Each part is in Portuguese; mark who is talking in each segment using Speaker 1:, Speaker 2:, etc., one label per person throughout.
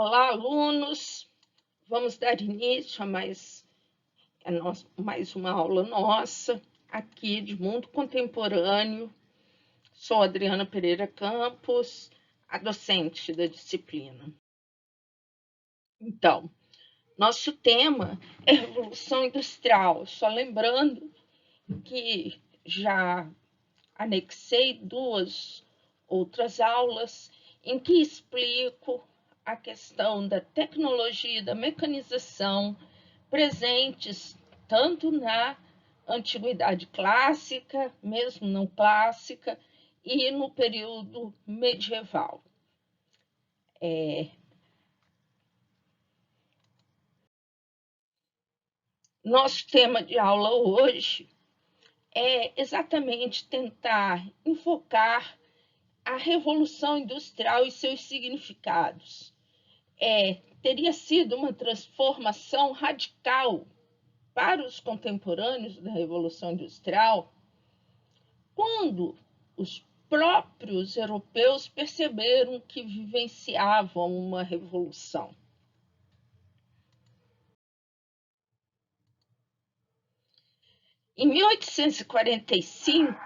Speaker 1: Olá, alunos! Vamos dar início a mais uma aula nossa aqui de Mundo Contemporâneo. Sou Adriana Pereira Campos, a docente da disciplina. Então, nosso tema é Revolução Industrial. Só lembrando que já anexei 2 outras aulas em que explico a questão da tecnologia e da mecanização presentes tanto na antiguidade clássica, mesmo não clássica, e no período medieval. Nosso tema de aula hoje é exatamente tentar enfocar a Revolução Industrial e seus significados. Teria sido uma transformação radical para os contemporâneos da Revolução Industrial quando os próprios europeus perceberam que vivenciavam uma revolução. Em 1845,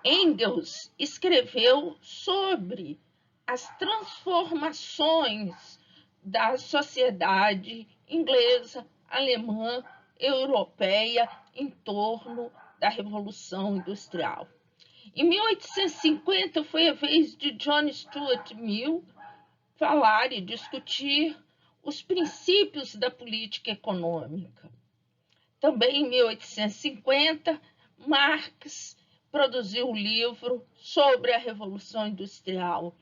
Speaker 1: Engels escreveu sobre as transformações da sociedade inglesa, alemã, europeia em torno da Revolução Industrial. Em 1850 foi a vez de John Stuart Mill falar e discutir os princípios da política econômica. Também em 1850, Marx produziu um livro sobre a Revolução Industrial.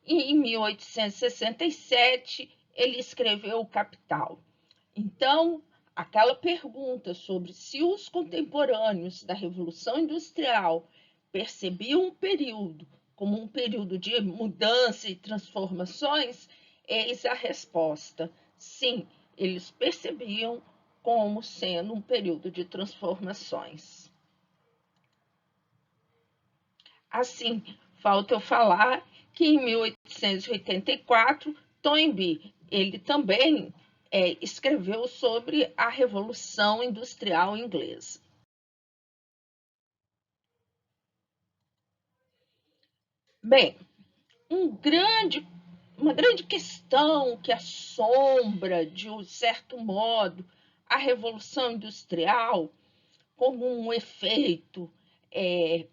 Speaker 1: E em 1867, ele escreveu O Capital. Então, aquela pergunta sobre se os contemporâneos da Revolução Industrial percebiam um período como um período de mudança e transformações, eis a resposta. Sim, eles percebiam como sendo um período de transformações. Assim, falta eu falar que em 1884, Toynbee, ele também escreveu sobre a Revolução Industrial Inglesa. Bem, uma grande questão que assombra, de um certo modo, a Revolução Industrial como um efeito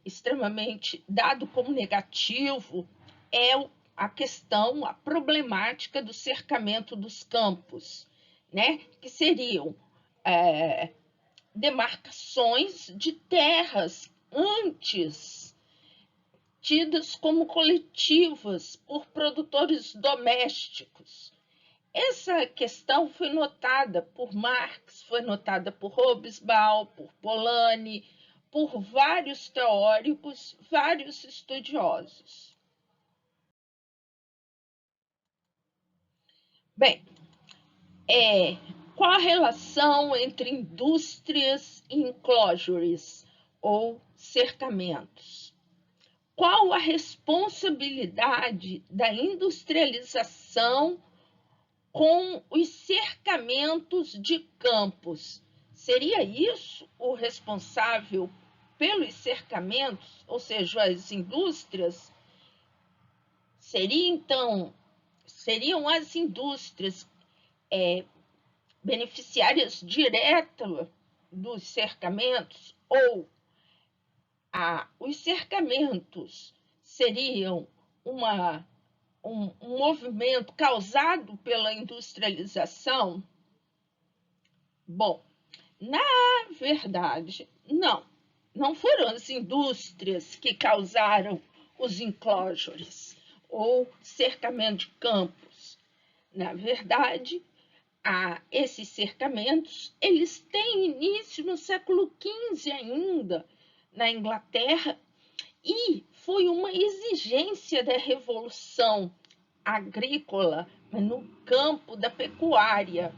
Speaker 1: extremamente dado como negativo é a questão, a problemática do cercamento dos campos, né? Que seriam demarcações de terras antes tidas como coletivas por produtores domésticos. Essa questão foi notada por Marx, foi notada por Hobsbawm, por Polanyi, por vários teóricos, vários estudiosos. Bem, qual a relação entre indústrias e enclosures, ou cercamentos? Qual a responsabilidade da industrialização com os cercamentos de campos? Seria isso o responsável pelos cercamentos, ou seja, as indústrias? Seriam as indústrias beneficiárias diretas dos cercamentos, ou os cercamentos seriam um movimento causado pela industrialização? Bom, na verdade, não foram as indústrias que causaram os enclosures ou cercamento de campos. Na verdade, esses cercamentos, eles têm início no século XV ainda, na Inglaterra, e foi uma exigência da Revolução Agrícola no campo da pecuária,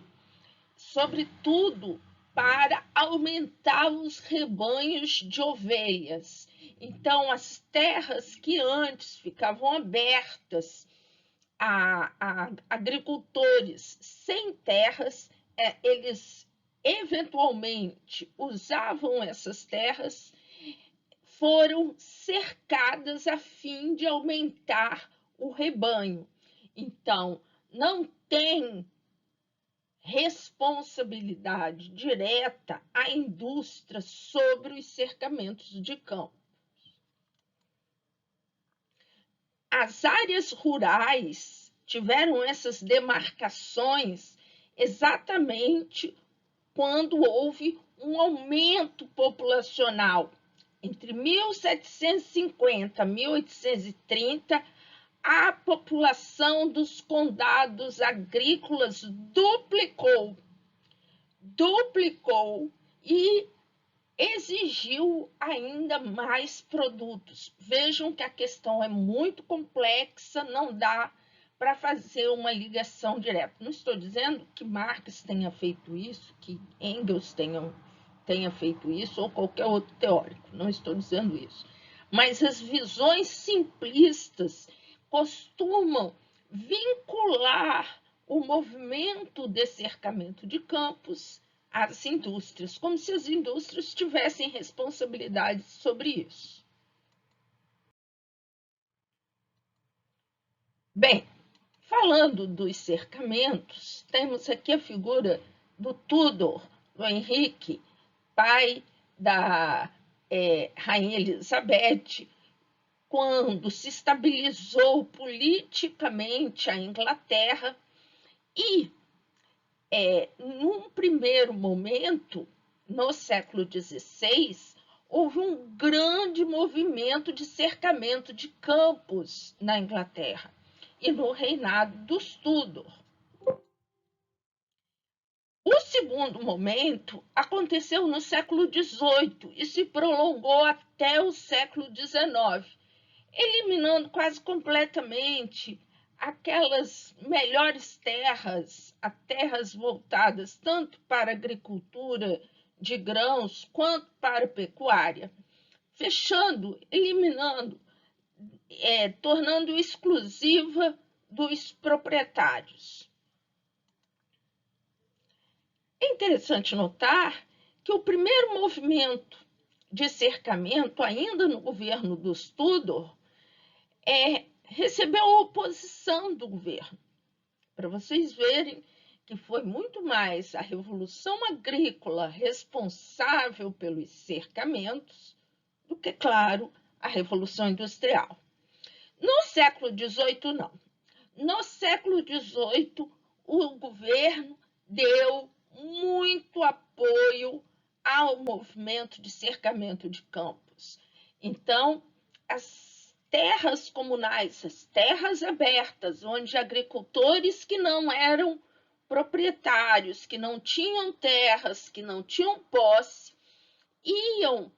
Speaker 1: sobretudo para aumentar os rebanhos de ovelhas. Então, as terras que antes ficavam abertas a agricultores sem terras, eles eventualmente usavam essas terras, foram cercadas a fim de aumentar o rebanho. Então, não tem responsabilidade direta a indústria sobre os cercamentos de campo. As áreas rurais tiveram essas demarcações exatamente quando houve um aumento populacional. Entre 1750 e 1830, a população dos condados agrícolas duplicou e exigiu ainda mais produtos. Vejam que a questão é muito complexa, não dá para fazer uma ligação direta. Não estou dizendo que Marx tenha feito isso, que Engels tenha feito isso, ou qualquer outro teórico, não estou dizendo isso. Mas as visões simplistas costumam vincular o movimento de cercamento de campos às indústrias, como se as indústrias tivessem responsabilidade sobre isso. Bem, falando dos cercamentos, temos aqui a figura do Tudor, do Henrique, pai da Rainha Elizabeth, quando se estabilizou politicamente a Inglaterra e, num primeiro momento, no século XVI, houve um grande movimento de cercamento de campos na Inglaterra e no reinado dos Tudor. O segundo momento aconteceu no século XVIII e se prolongou até o século XIX, eliminando quase completamente aquelas melhores terras, as terras voltadas tanto para a agricultura de grãos quanto para a pecuária, fechando, eliminando, tornando exclusiva dos proprietários. É interessante notar que o primeiro movimento de cercamento, ainda no governo dos Tudor, recebeu a oposição do governo. Para vocês verem que foi muito mais a Revolução Agrícola responsável pelos cercamentos do que, claro, a Revolução Industrial. No século XVIII, não. No século XVIII, o governo deu muito apoio ao movimento de cercamento de campos. Então, as terras comunais, as terras abertas, onde agricultores que não eram proprietários, que não tinham terras, que não tinham posse, iam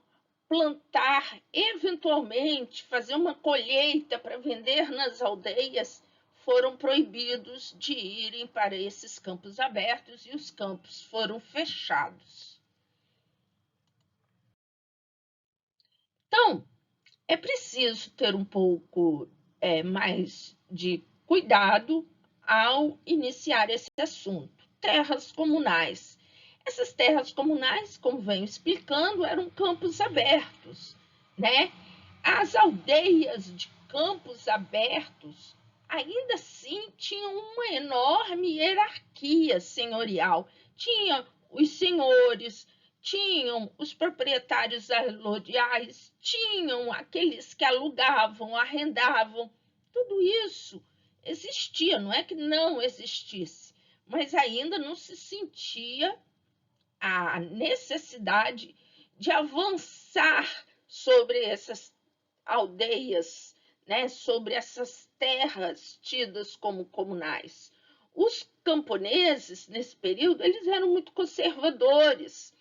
Speaker 1: plantar, eventualmente fazer uma colheita para vender nas aldeias, foram proibidos de irem para esses campos abertos e os campos foram fechados. Então, é preciso ter um pouco mais de cuidado ao iniciar esse assunto. Terras comunais. Essas terras comunais, como venho explicando, eram campos abertos, né? As aldeias de campos abertos ainda assim tinham uma enorme hierarquia senhorial. Tinha os senhores, tinham os proprietários alodiais, tinham aqueles que alugavam, arrendavam. Tudo isso existia, não é que não existisse, mas ainda não se sentia a necessidade de avançar sobre essas aldeias, né, sobre essas terras tidas como comunais. Os camponeses, nesse período, eles eram muito conservadores.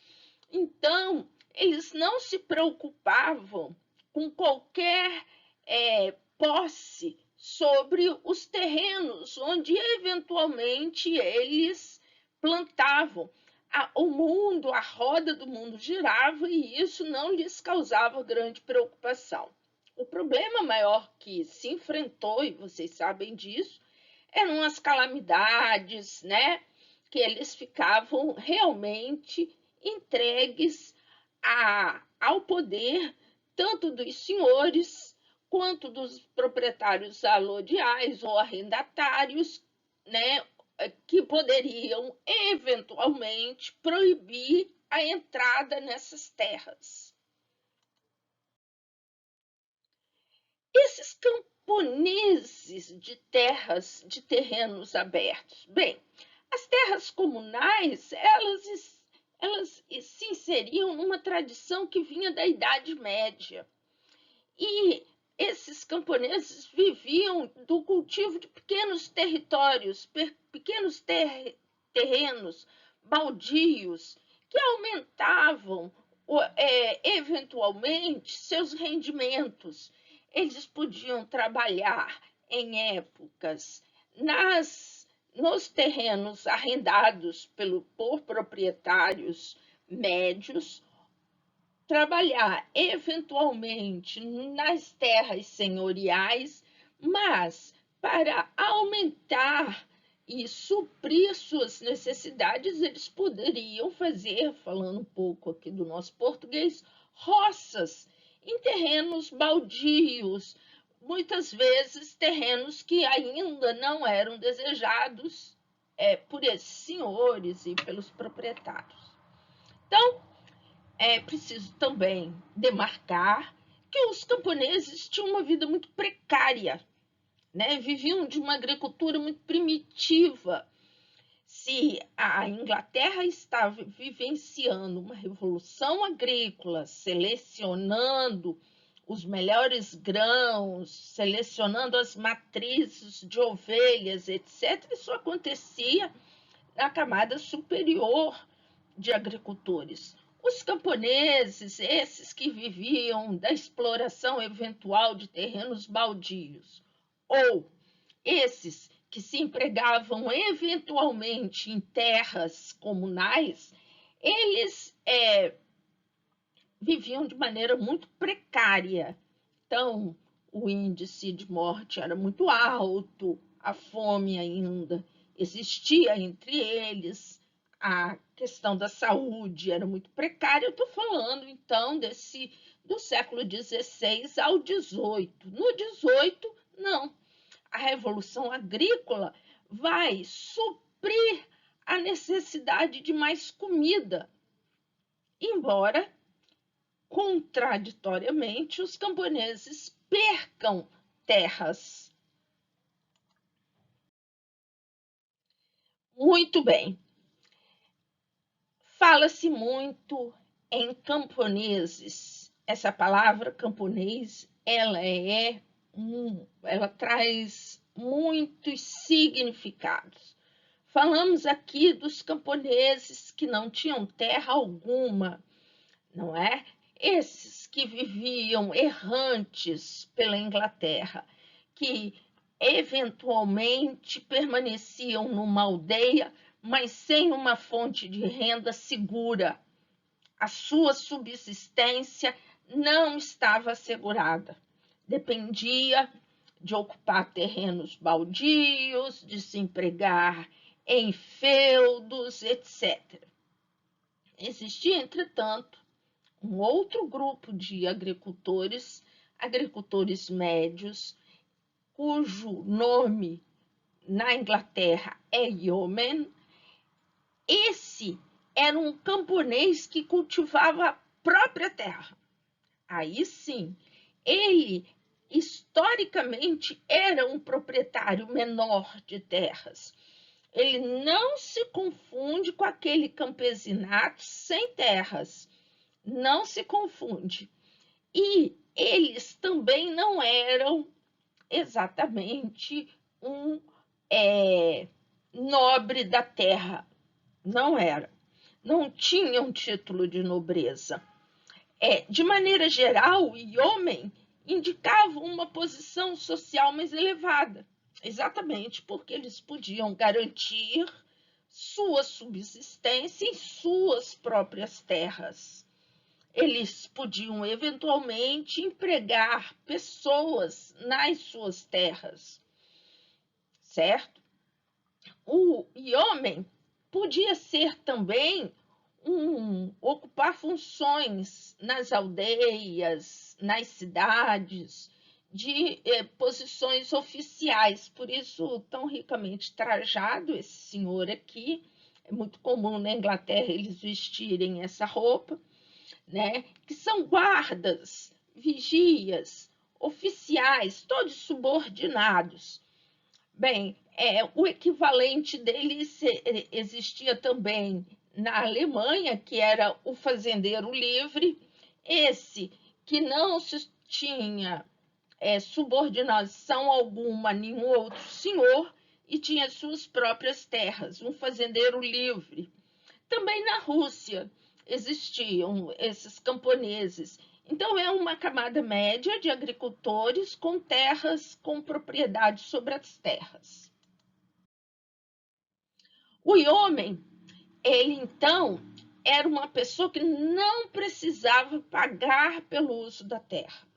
Speaker 1: Então, eles não se preocupavam com qualquer posse sobre os terrenos onde, eventualmente, eles plantavam. O mundo, a roda do mundo girava e isso não lhes causava grande preocupação. O problema maior que se enfrentou, e vocês sabem disso, eram as calamidades, né? Que eles ficavam realmente entregues ao poder tanto dos senhores quanto dos proprietários alodiais ou arrendatários, né, que poderiam eventualmente proibir a entrada nessas terras. Esses camponeses de terras, de terrenos abertos, bem, as terras comunais, elas se inseriam numa tradição que vinha da Idade Média. E esses camponeses viviam do cultivo de pequenos territórios, pequenos terrenos baldios, que aumentavam eventualmente seus rendimentos. Eles podiam trabalhar em épocas nos terrenos arrendados por proprietários médios, trabalhar eventualmente nas terras senhoriais, mas para aumentar e suprir suas necessidades, eles poderiam fazer, falando um pouco aqui do nosso português, roças em terrenos baldios, muitas vezes terrenos que ainda não eram desejados por esses senhores e pelos proprietários. Então, é preciso também demarcar que os camponeses tinham uma vida muito precária, né? Viviam de uma agricultura muito primitiva. Se a Inglaterra estava vivenciando uma revolução agrícola, selecionando os melhores grãos, selecionando as matrizes de ovelhas, etc., isso acontecia na camada superior de agricultores. Os camponeses, esses que viviam da exploração eventual de terrenos baldios, ou esses que se empregavam eventualmente em terras comunais, eles viviam de maneira muito precária. Então, o índice de morte era muito alto, a fome ainda existia entre eles, a questão da saúde era muito precária. Eu estou falando, então, do século XVI ao XVIII. No XVIII, não. A Revolução Agrícola vai suprir a necessidade de mais comida, embora, contraditoriamente, os camponeses percam terras. Muito bem. Fala-se muito em camponeses. Essa palavra camponês, ela traz muitos significados. Falamos aqui dos camponeses que não tinham terra alguma, não é? Esses que viviam errantes pela Inglaterra, que eventualmente permaneciam numa aldeia, mas sem uma fonte de renda segura. A sua subsistência não estava assegurada. Dependia de ocupar terrenos baldios, de se empregar em feudos, etc. Existia, entretanto, um outro grupo de agricultores médios, cujo nome na Inglaterra é yeoman. Esse era um camponês que cultivava a própria terra. Aí sim, ele historicamente era um proprietário menor de terras. Ele não se confunde com aquele campesinato sem terras. Não se confunde. E eles também não eram exatamente um nobre da terra. Não era. Não tinham título de nobreza. De maneira geral, o yeoman indicava uma posição social mais elevada, exatamente porque eles podiam garantir sua subsistência em suas próprias terras. Eles podiam eventualmente empregar pessoas nas suas terras, certo? O homem podia ser também ocupar funções nas aldeias, nas cidades, de posições oficiais. Por isso, tão ricamente trajado esse senhor aqui. É muito comum na Inglaterra eles vestirem essa roupa, né? Que são guardas, vigias, oficiais, todos subordinados. Bem, o equivalente deles existia também na Alemanha, que era o fazendeiro livre, esse que não se tinha subordinação alguma a nenhum outro senhor e tinha suas próprias terras, um fazendeiro livre. Também na Rússia existiam esses camponeses. Então, é uma camada média de agricultores com terras, com propriedade sobre as terras. O homem, ele então era uma pessoa que não precisava pagar pelo uso da terra,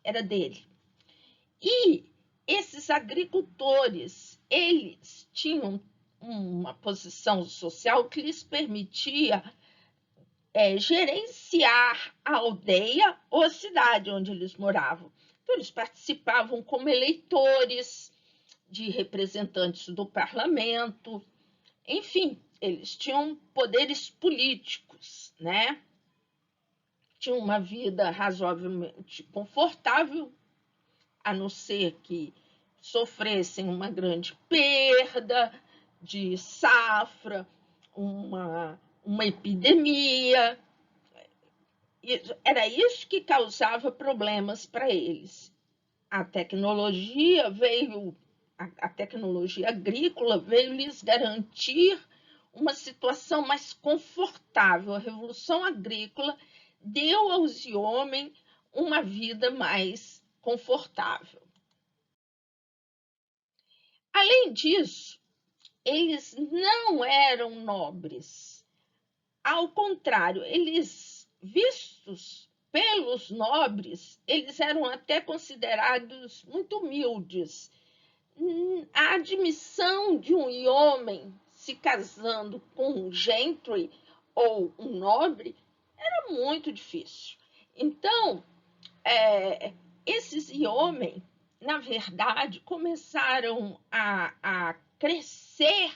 Speaker 1: era dele. E esses agricultores, eles tinham uma posição social que lhes permitia gerenciar a aldeia ou a cidade onde eles moravam. Então, eles participavam como eleitores de representantes do parlamento, enfim, eles tinham poderes políticos, né? Tinham uma vida razoavelmente confortável, a não ser que sofressem uma grande perda de safra, uma epidemia. Era isso que causava problemas para eles. A tecnologia veio, a tecnologia agrícola veio lhes garantir uma situação mais confortável. A Revolução Agrícola deu aos homens uma vida mais confortável. Além disso, eles não eram nobres. Ao contrário, eles, vistos pelos nobres, eles eram até considerados muito humildes. A admissão de um homem se casando com um gentry ou um nobre era muito difícil. Então, esses homens, na verdade, começaram a crescer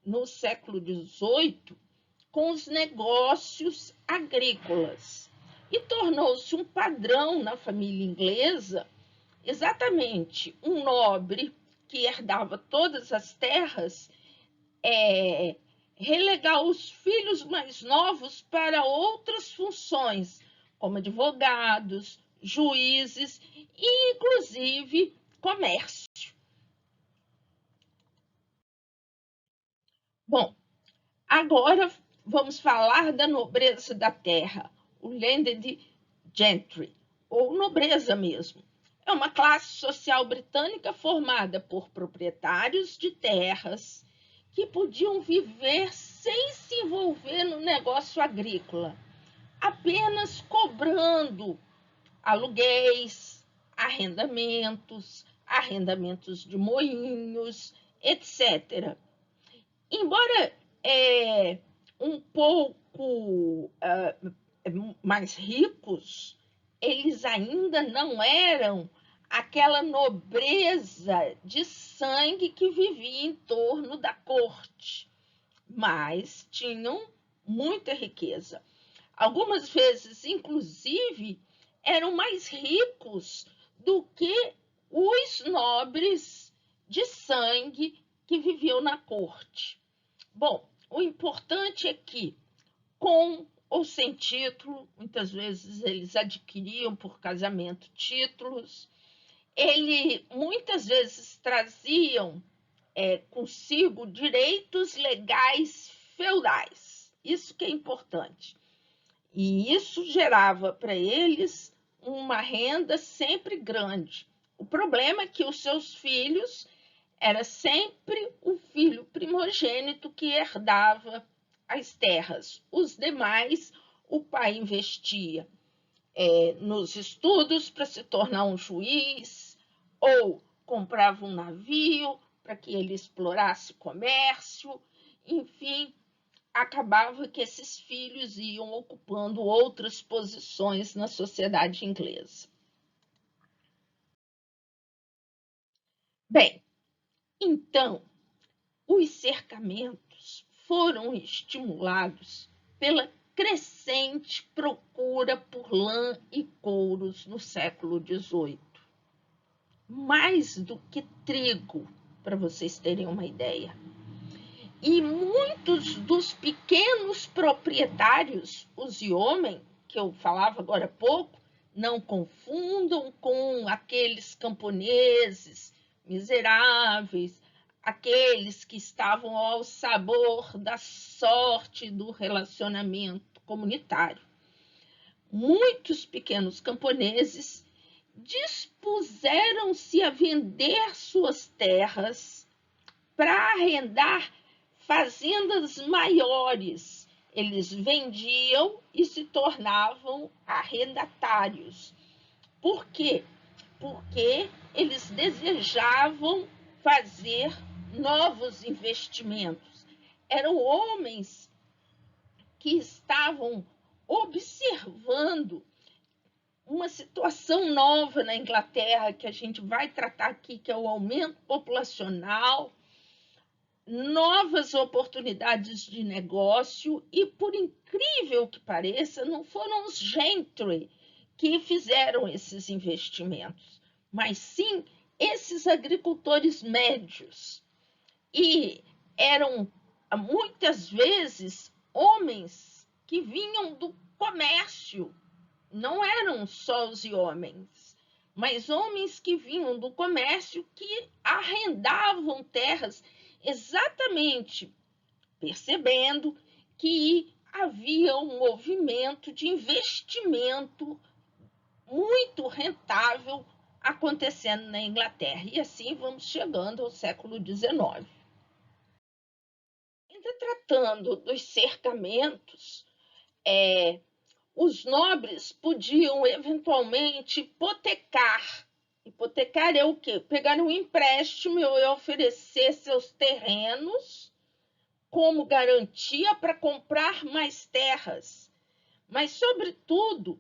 Speaker 1: no século XVIII com os negócios agrícolas e tornou-se um padrão na família inglesa, exatamente um nobre que herdava todas as terras relegar os filhos mais novos para outras funções, como advogados, juízes e, inclusive, comércio. Bom, agora vamos falar da nobreza da terra, o landed gentry, ou nobreza mesmo. É uma classe social britânica formada por proprietários de terras que podiam viver sem se envolver no negócio agrícola, apenas cobrando aluguéis, arrendamentos de moinhos, etc. Embora um pouco mais ricos, eles ainda não eram aquela nobreza de sangue que vivia em torno da corte, mas tinham muita riqueza. Algumas vezes, inclusive, eram mais ricos do que os nobres de sangue que viviam na corte. Bom, o importante é que, com ou sem título, muitas vezes eles adquiriam por casamento títulos, muitas vezes traziam consigo direitos legais feudais. Isso que é importante. E isso gerava para eles uma renda sempre grande. O problema é que os seus filhos era sempre o filho primogênito que herdava as terras. Os demais, o pai investia nos estudos para se tornar um juiz, ou comprava um navio, para que ele explorasse comércio, enfim, acabava que esses filhos iam ocupando outras posições na sociedade inglesa. Bem, então, os cercamentos foram estimulados pela crescente procura por lã e couros no século XVIII. Mais do que trigo, para vocês terem uma ideia. E muitos dos pequenos proprietários, os yeomen, que eu falava agora há pouco, não confundam com aqueles camponeses miseráveis, aqueles que estavam ao sabor da sorte do relacionamento comunitário. Muitos pequenos camponeses dispuseram-se a vender suas terras para arrendar fazendas maiores. Eles vendiam e se tornavam arrendatários. Por quê? Porque eles desejavam fazer novos investimentos. Eram homens que estavam observando uma situação nova na Inglaterra, que a gente vai tratar aqui, que é o aumento populacional, novas oportunidades de negócio, e, por incrível que pareça, não foram os gentry que fizeram esses investimentos, mas sim esses agricultores médios. E eram, muitas vezes, homens que vinham do comércio, não eram só os homens, mas homens que vinham do comércio que arrendavam terras exatamente percebendo que havia um movimento de investimento muito rentável acontecendo na Inglaterra. E assim vamos chegando ao século XIX. Ainda tratando dos cercamentos, os nobres podiam eventualmente hipotecar. Hipotecar é o quê? Pegar um empréstimo e oferecer seus terrenos como garantia para comprar mais terras. Mas, sobretudo,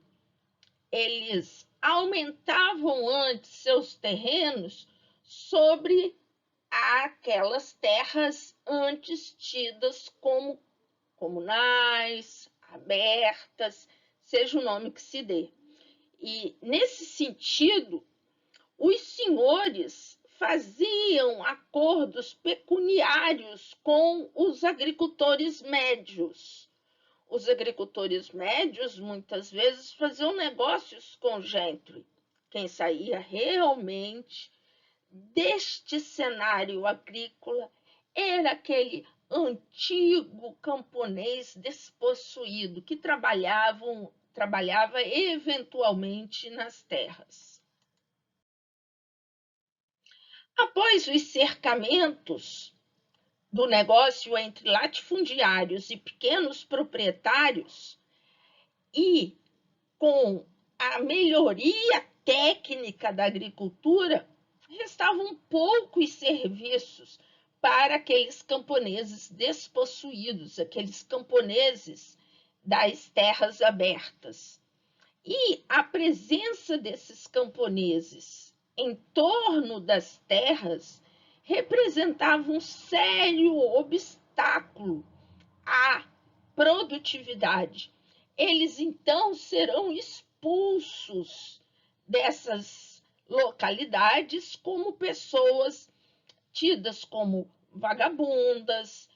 Speaker 1: eles aumentavam antes seus terrenos sobre aquelas terras antes tidas como comunais, abertas, seja o nome que se dê. E, nesse sentido, os senhores faziam acordos pecuniários com os agricultores médios. Os agricultores médios, muitas vezes, faziam negócios com gentry. Quem saía realmente deste cenário agrícola era aquele antigo camponês despossuído que trabalhava eventualmente nas terras. Após os cercamentos do negócio entre latifundiários e pequenos proprietários, e com a melhoria técnica da agricultura, restavam poucos serviços para aqueles camponeses despossuídos, aqueles camponeses das terras abertas. E a presença desses camponeses em torno das terras representava um sério obstáculo à produtividade. Eles, então, serão expulsos dessas localidades como pessoas tidas como vagabundas,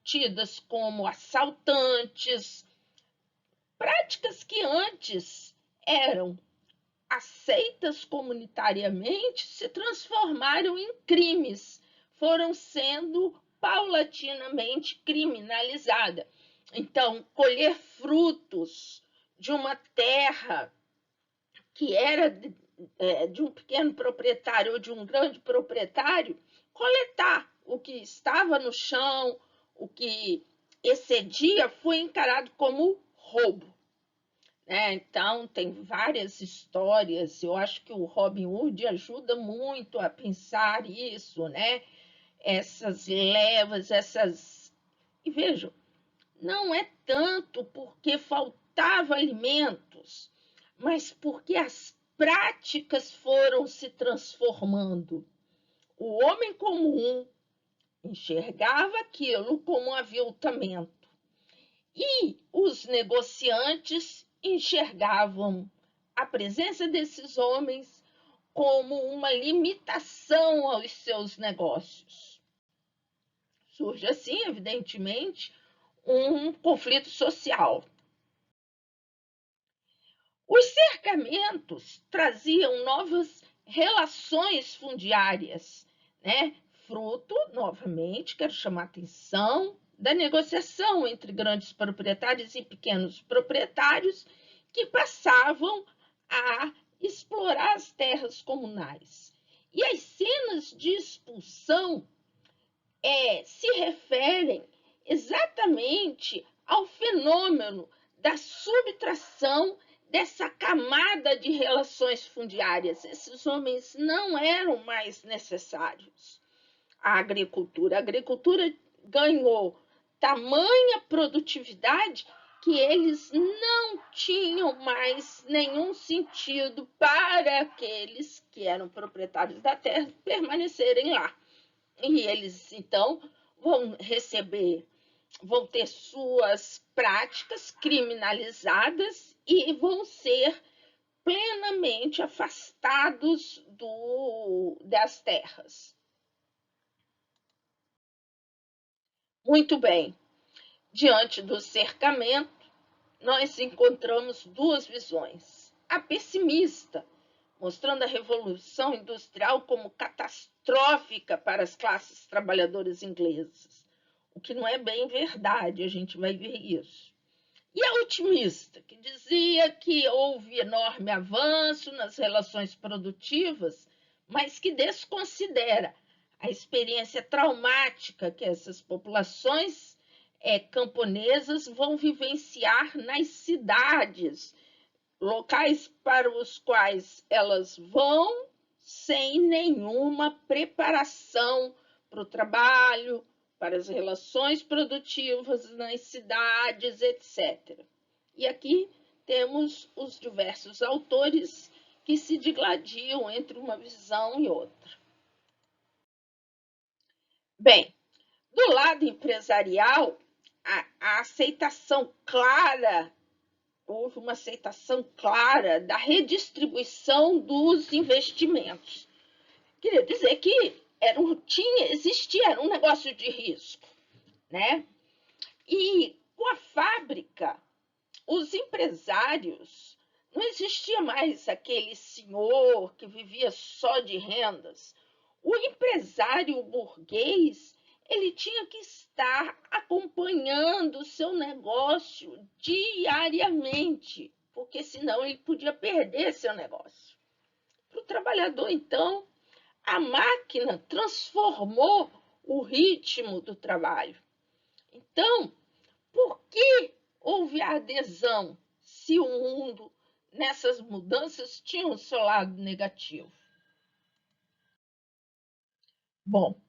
Speaker 1: tidas como assaltantes, práticas que antes eram aceitas comunitariamente se transformaram em crimes, foram sendo paulatinamente criminalizadas. Então, colher frutos de uma terra que era de um pequeno proprietário ou de um grande proprietário, coletar o que estava no chão, o que excedia, foi encarado como roubo. né? Então, tem várias histórias. Eu acho que o Robin Hood ajuda muito a pensar isso, né? Essas levas, essas. E vejam, não é tanto porque faltava alimentos, mas porque as práticas foram se transformando. O homem comum enxergava aquilo como um aviltamento e os negociantes enxergavam a presença desses homens como uma limitação aos seus negócios. Surge assim, evidentemente, um conflito social. Os cercamentos traziam novas relações fundiárias, né? Fruto, novamente, quero chamar a atenção, da negociação entre grandes proprietários e pequenos proprietários que passavam a explorar as terras comunais. E as cenas de expulsão se referem exatamente ao fenômeno da subtração dessa camada de relações fundiárias. Esses homens não eram mais necessários à agricultura. A agricultura ganhou tamanha produtividade que eles não tinham mais nenhum sentido para aqueles que eram proprietários da terra permanecerem lá. E eles, então, vão ter suas práticas criminalizadas e vão ser plenamente afastados das terras. Muito bem, diante do cercamento, nós encontramos duas visões. A pessimista, mostrando a Revolução Industrial como catastrófica para as classes trabalhadoras inglesas, o que não é bem verdade, a gente vai ver isso. E a otimista, que dizia que houve enorme avanço nas relações produtivas, mas que desconsidera a experiência traumática que essas populações camponesas vão vivenciar nas cidades, locais para os quais elas vão sem nenhuma preparação para o trabalho, para as relações produtivas nas cidades, etc. E aqui temos os diversos autores que se digladiam entre uma visão e outra. Bem, do lado empresarial, a aceitação clara houve uma aceitação clara da redistribuição dos investimentos. Queria dizer que existia um negócio de risco, né? E com a fábrica, os empresários, não existia mais aquele senhor que vivia só de rendas. O empresário burguês, ele tinha que estar acompanhando o seu negócio diariamente, porque senão ele podia perder seu negócio. Para o trabalhador, então, a máquina transformou o ritmo do trabalho. Então, por que houve a adesão se o mundo, nessas mudanças, tinha um seu lado negativo? Bom,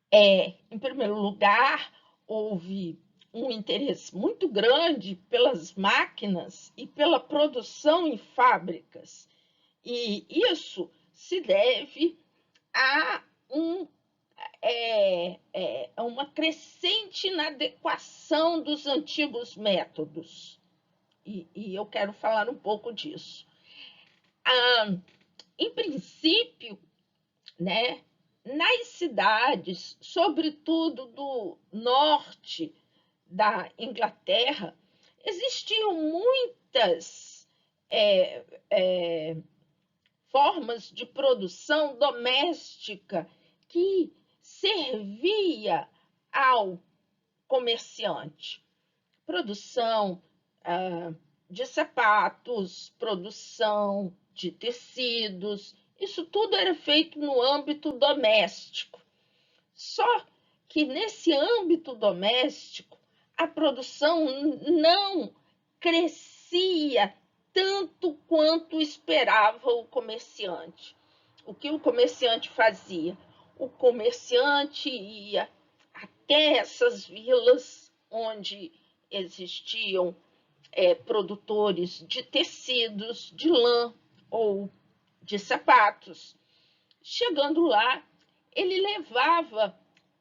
Speaker 1: em primeiro lugar, houve um interesse muito grande pelas máquinas e pela produção em fábricas. E isso se deve a uma crescente inadequação dos antigos métodos. E eu quero falar um pouco disso. Em princípio, né, nas cidades, sobretudo do norte da Inglaterra, existiam muitas formas de produção doméstica que servia ao comerciante. Produção de sapatos, produção de tecidos, isso tudo era feito no âmbito doméstico. Só que nesse âmbito doméstico, a produção não crescia crescia tanto quanto esperava o comerciante. O que o comerciante fazia? O comerciante ia até essas vilas onde existiam produtores de tecidos, de lã ou de sapatos. Chegando lá, ele levava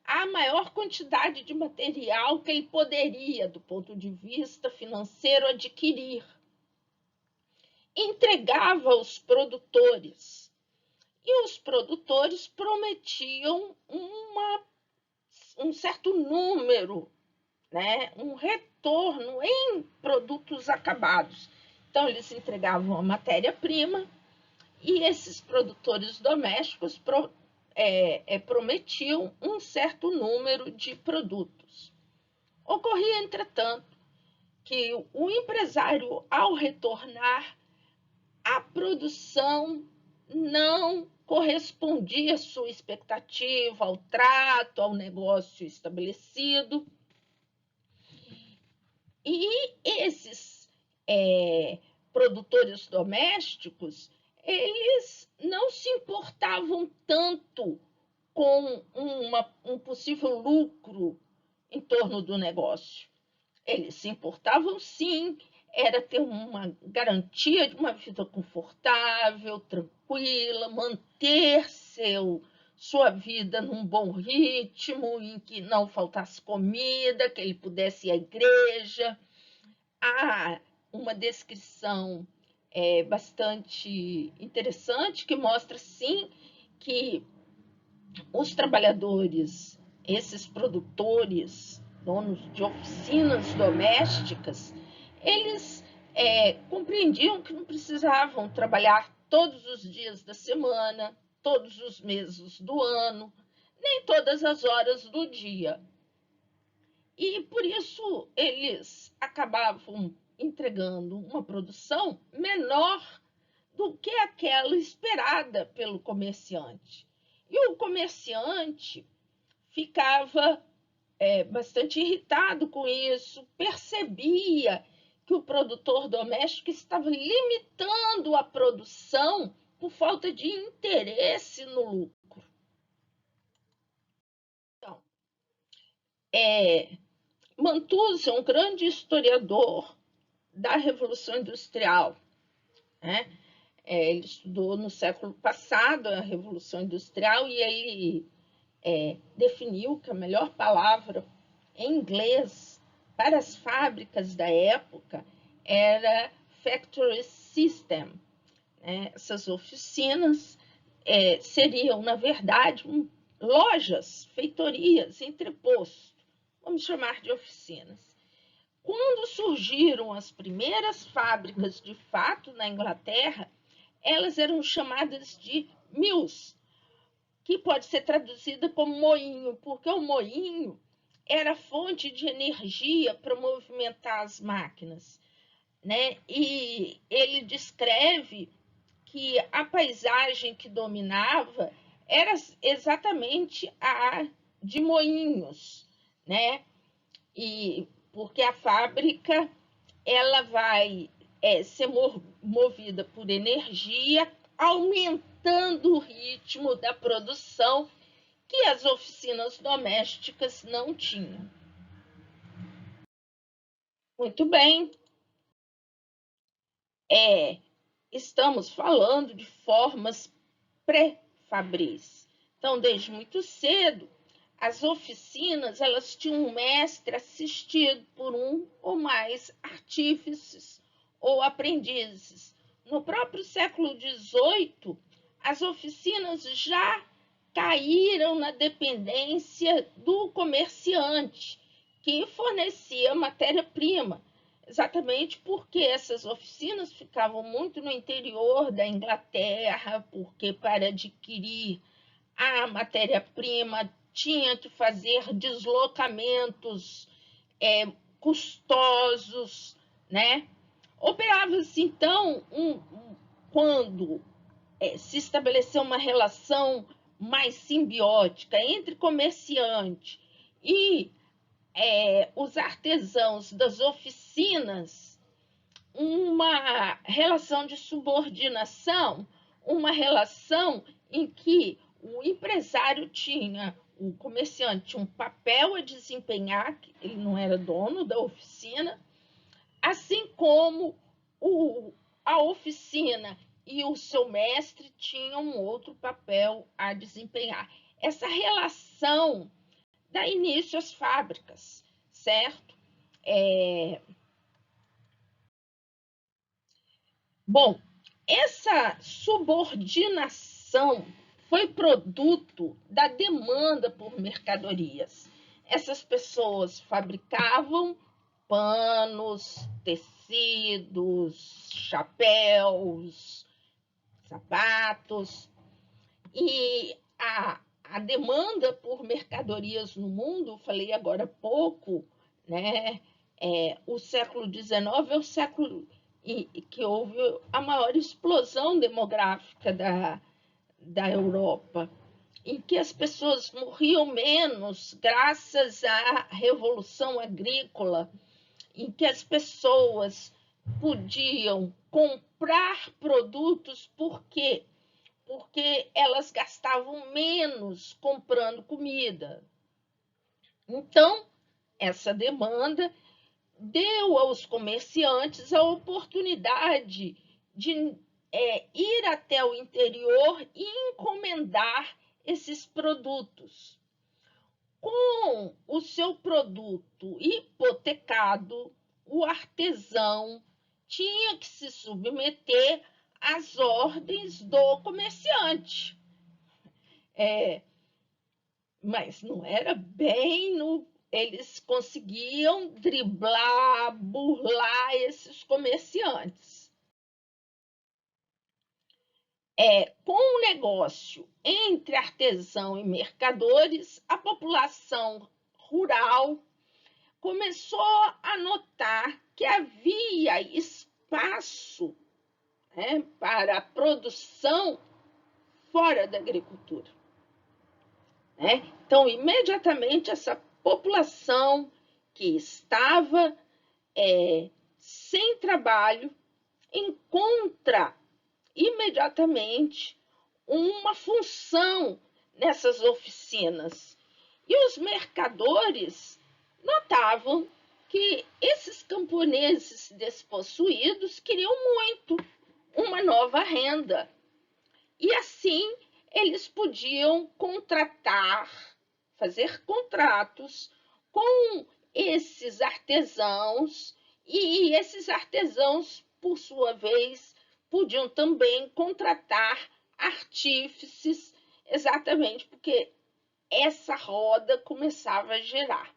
Speaker 1: a maior quantidade de material que ele poderia, do ponto de vista financeiro, adquirir. Entregava aos produtores. E os produtores prometiam um certo número, né, um retorno em produtos acabados. Então, eles entregavam a matéria-prima e esses produtores domésticos prometiam um certo número de produtos. Ocorria, entretanto, que o empresário, ao retornar, a produção não correspondia à sua expectativa, ao trato, ao negócio estabelecido. E esses produtores domésticos, eles não se importavam tanto com um possível lucro em torno do negócio. Eles se importavam, sim, era ter uma garantia de uma vida confortável, tranquila, manter sua vida num bom ritmo, em que não faltasse comida, que ele pudesse ir à igreja. Há uma descrição bastante interessante que mostra, sim, que os trabalhadores, esses produtores, donos de oficinas domésticas, eles compreendiam que não precisavam trabalhar todos os dias da semana, todos os meses do ano, nem todas as horas do dia. E por isso eles acabavam entregando uma produção menor do que aquela esperada pelo comerciante. E o comerciante ficava bastante irritado com isso, percebia que o produtor doméstico estava limitando a produção por falta de interesse no lucro. Então, Mantuse, um grande historiador da Revolução Industrial, né? Ele estudou no século passado a Revolução Industrial e ele definiu que a melhor palavra em inglês para as fábricas da época era factory system. Essas oficinas seriam, na verdade, lojas, feitorias, entrepostos, vamos chamar de oficinas. Quando surgiram as primeiras fábricas de fato na Inglaterra, elas eram chamadas de mills, que pode ser traduzida como moinho, porque o moinho era fonte de energia para movimentar as máquinas, né? E ele descreve que a paisagem que dominava era exatamente a de moinhos, né? E porque a fábrica ela vai ser movida por energia, aumentando o ritmo da produção que as oficinas domésticas não tinham. Muito bem. Estamos falando de formas pré-fabris. Então, desde muito cedo, as oficinas elas tinham um mestre assistido por um ou mais artífices ou aprendizes. No próprio século XVIII, as oficinas já caíram na dependência do comerciante, que fornecia matéria-prima, exatamente porque essas oficinas ficavam muito no interior da Inglaterra, porque para adquirir a matéria-prima tinha que fazer deslocamentos custosos, né? Operava-se, então, quando se estabeleceu uma relação mais simbiótica entre comerciante e os artesãos das oficinas, uma relação de subordinação, uma relação em que o empresário tinha, o comerciante tinha um papel a desempenhar, ele não era dono da oficina, assim como a oficina e o seu mestre tinham um outro papel a desempenhar. Essa relação dá início às fábricas, certo? Bom, essa subordinação foi produto da demanda por mercadorias. Essas pessoas fabricavam panos, tecidos, chapéus, sapatos, e a demanda por mercadorias no mundo, falei agora há pouco, né? O século XIX é o século que houve a maior explosão demográfica da Europa, em que as pessoas morriam menos graças à Revolução Agrícola, em que as pessoas podiam comprar produtos porque elas gastavam menos comprando comida. Então, essa demanda deu aos comerciantes a oportunidade de ir até o interior e encomendar esses produtos. Com o seu produto hipotecado, o artesão tinha que se submeter às ordens do comerciante. Mas não era bem no. Eles conseguiam driblar, burlar esses comerciantes. Com o negócio entre artesão e mercadores, a população rural começou a notar que havia espaço, né, para a produção fora da agricultura. Né? Então, imediatamente, essa população que estava sem trabalho encontra imediatamente uma função nessas oficinas. E os mercadores notavam que esses camponeses despossuídos queriam muito uma nova renda. E assim eles podiam contratar, fazer contratos com esses artesãos, e esses artesãos, por sua vez, podiam também contratar artífices, exatamente porque essa roda começava a girar.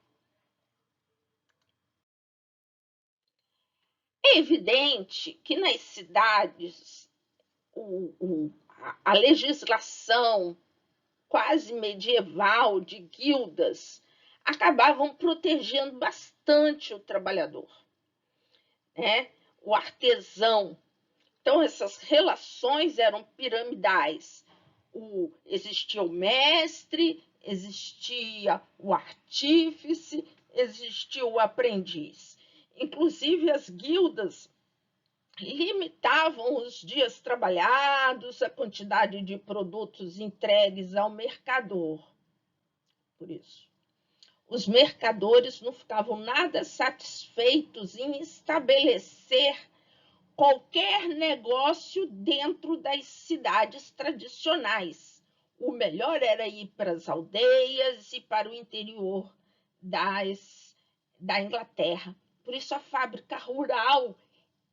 Speaker 1: É evidente que nas cidades a legislação quase medieval de guildas acabavam protegendo bastante o trabalhador, né? O artesão. Então, essas relações eram piramidais. Existia o mestre, existia o artífice, existia o aprendiz. Inclusive, as guildas limitavam os dias trabalhados, a quantidade de produtos entregues ao mercador. Por isso, os mercadores não ficavam nada satisfeitos em estabelecer qualquer negócio dentro das cidades tradicionais. O melhor era ir para as aldeias e para o interior da Inglaterra. Por isso, a fábrica rural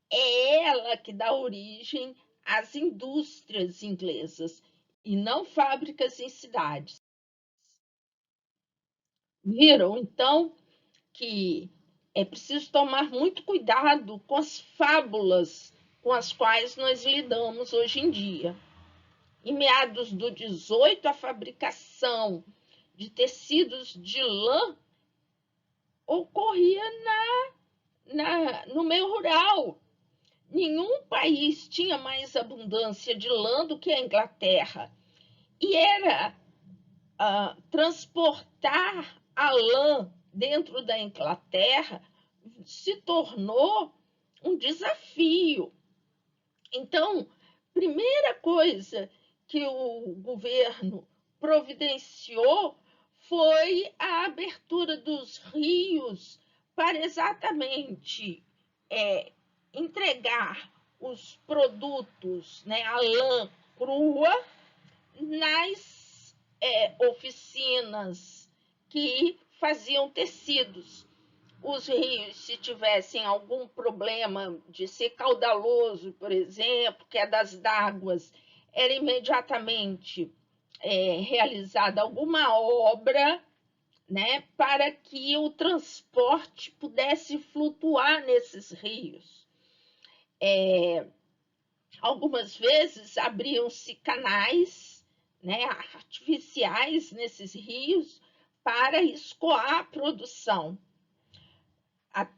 Speaker 1: é ela que dá origem às indústrias inglesas e não fábricas em cidades. Viram, então, que é preciso tomar muito cuidado com as fábulas com as quais nós lidamos hoje em dia. Em meados do 18, a fabricação de tecidos de lã ocorria no meio rural. Nenhum país tinha mais abundância de lã do que a Inglaterra. E era transportar a lã dentro da Inglaterra se tornou um desafio. Então, primeira coisa que o governo providenciou foi a abertura dos rios para exatamente entregar os produtos, né, a lã crua, nas oficinas que faziam tecidos. Os rios, se tivessem algum problema de ser caudaloso, por exemplo, quedas d'águas, era imediatamente realizada alguma obra, né, para que o transporte pudesse flutuar nesses rios. Algumas vezes abriam-se canais, né, artificiais nesses rios para escoar a produção,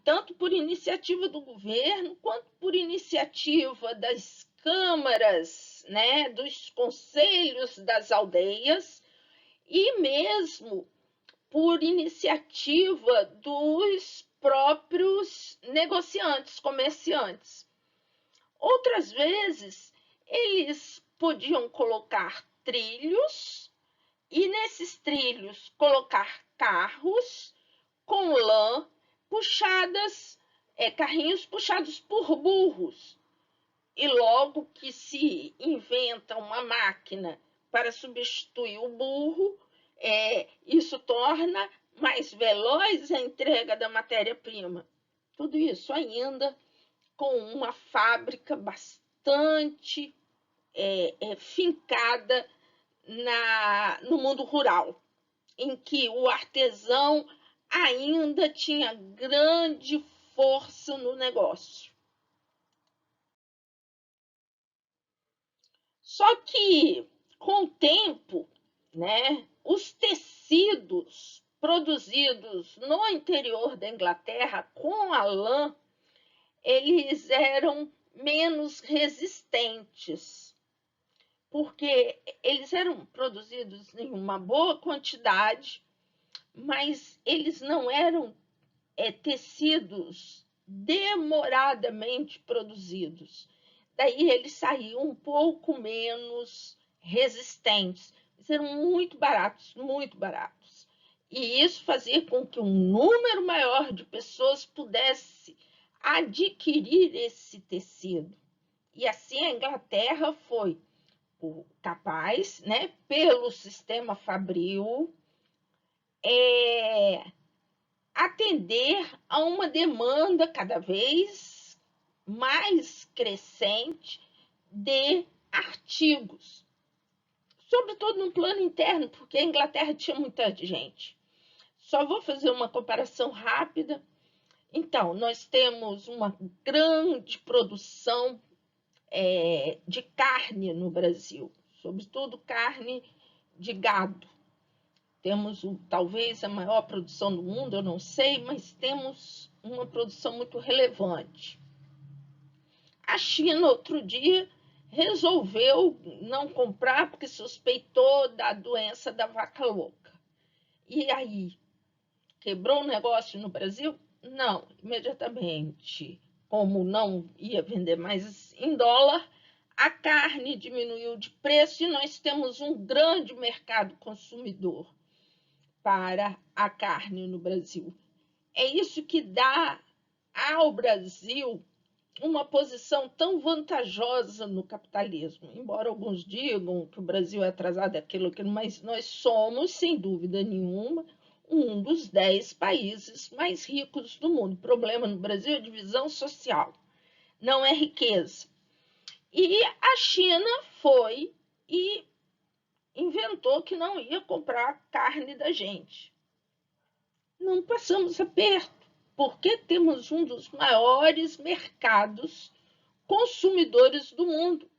Speaker 1: tanto por iniciativa do governo quanto por iniciativa das câmaras, né, dos conselhos das aldeias e mesmo por iniciativa dos próprios negociantes, comerciantes. Outras vezes, eles podiam colocar trilhos e nesses trilhos colocar carros com lã puxadas, carrinhos puxados por burros. E logo que se inventa uma máquina para substituir o burro, isso torna mais veloz a entrega da matéria-prima. Tudo isso ainda com uma fábrica bastante fincada no mundo rural, em que o artesão ainda tinha grande força no negócio. Só que, com o tempo, né, os tecidos produzidos no interior da Inglaterra com a lã, eles eram menos resistentes, porque eles eram produzidos em uma boa quantidade, mas eles não eram tecidos demoradamente produzidos. Daí eles saíam um pouco menos resistentes. Eles eram muito baratos, muito baratos. E isso fazia com que um número maior de pessoas pudesse adquirir esse tecido. E assim a Inglaterra foi capaz, né, pelo sistema fabril, atender a uma demanda cada vez mais crescente de artigos, sobretudo no plano interno, porque a Inglaterra tinha muita gente. Só vou fazer uma comparação rápida. Então, nós temos uma grande produção de carne no Brasil, sobretudo carne de gado. Temos talvez a maior produção do mundo, eu não sei, mas temos uma produção muito relevante. A China, outro dia, resolveu não comprar porque suspeitou da doença da vaca louca. E aí, quebrou o negócio no Brasil? Não, imediatamente. Como não ia vender mais em dólar, a carne diminuiu de preço e nós temos um grande mercado consumidor para a carne no Brasil. É isso que dá ao Brasil uma posição tão vantajosa no capitalismo. Embora alguns digam que o Brasil é atrasado daquilo, mas nós somos, sem dúvida nenhuma, um dos 10 países mais ricos do mundo. O problema no Brasil é divisão social, não é riqueza. E a China foi e inventou que não ia comprar carne da gente. Não passamos aperto, porque temos um dos maiores mercados consumidores do mundo.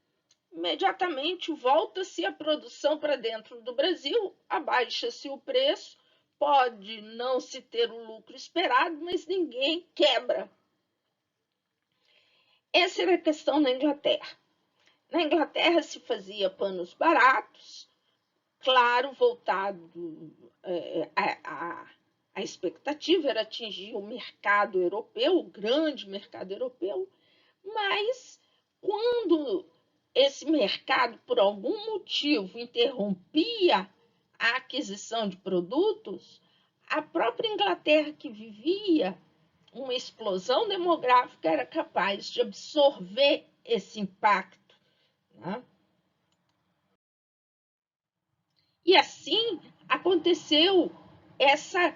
Speaker 1: Imediatamente volta-se a produção para dentro do Brasil, abaixa-se o preço, pode não se ter o lucro esperado, mas ninguém quebra. Essa era a questão na Inglaterra. Na Inglaterra se fazia panos baratos, claro, voltado a expectativa era atingir o mercado europeu, o grande mercado europeu, Mas quando esse mercado, por algum motivo, interrompia a aquisição de produtos, a própria Inglaterra, que vivia uma explosão demográfica, era capaz de absorver esse impacto, né? E assim aconteceu essa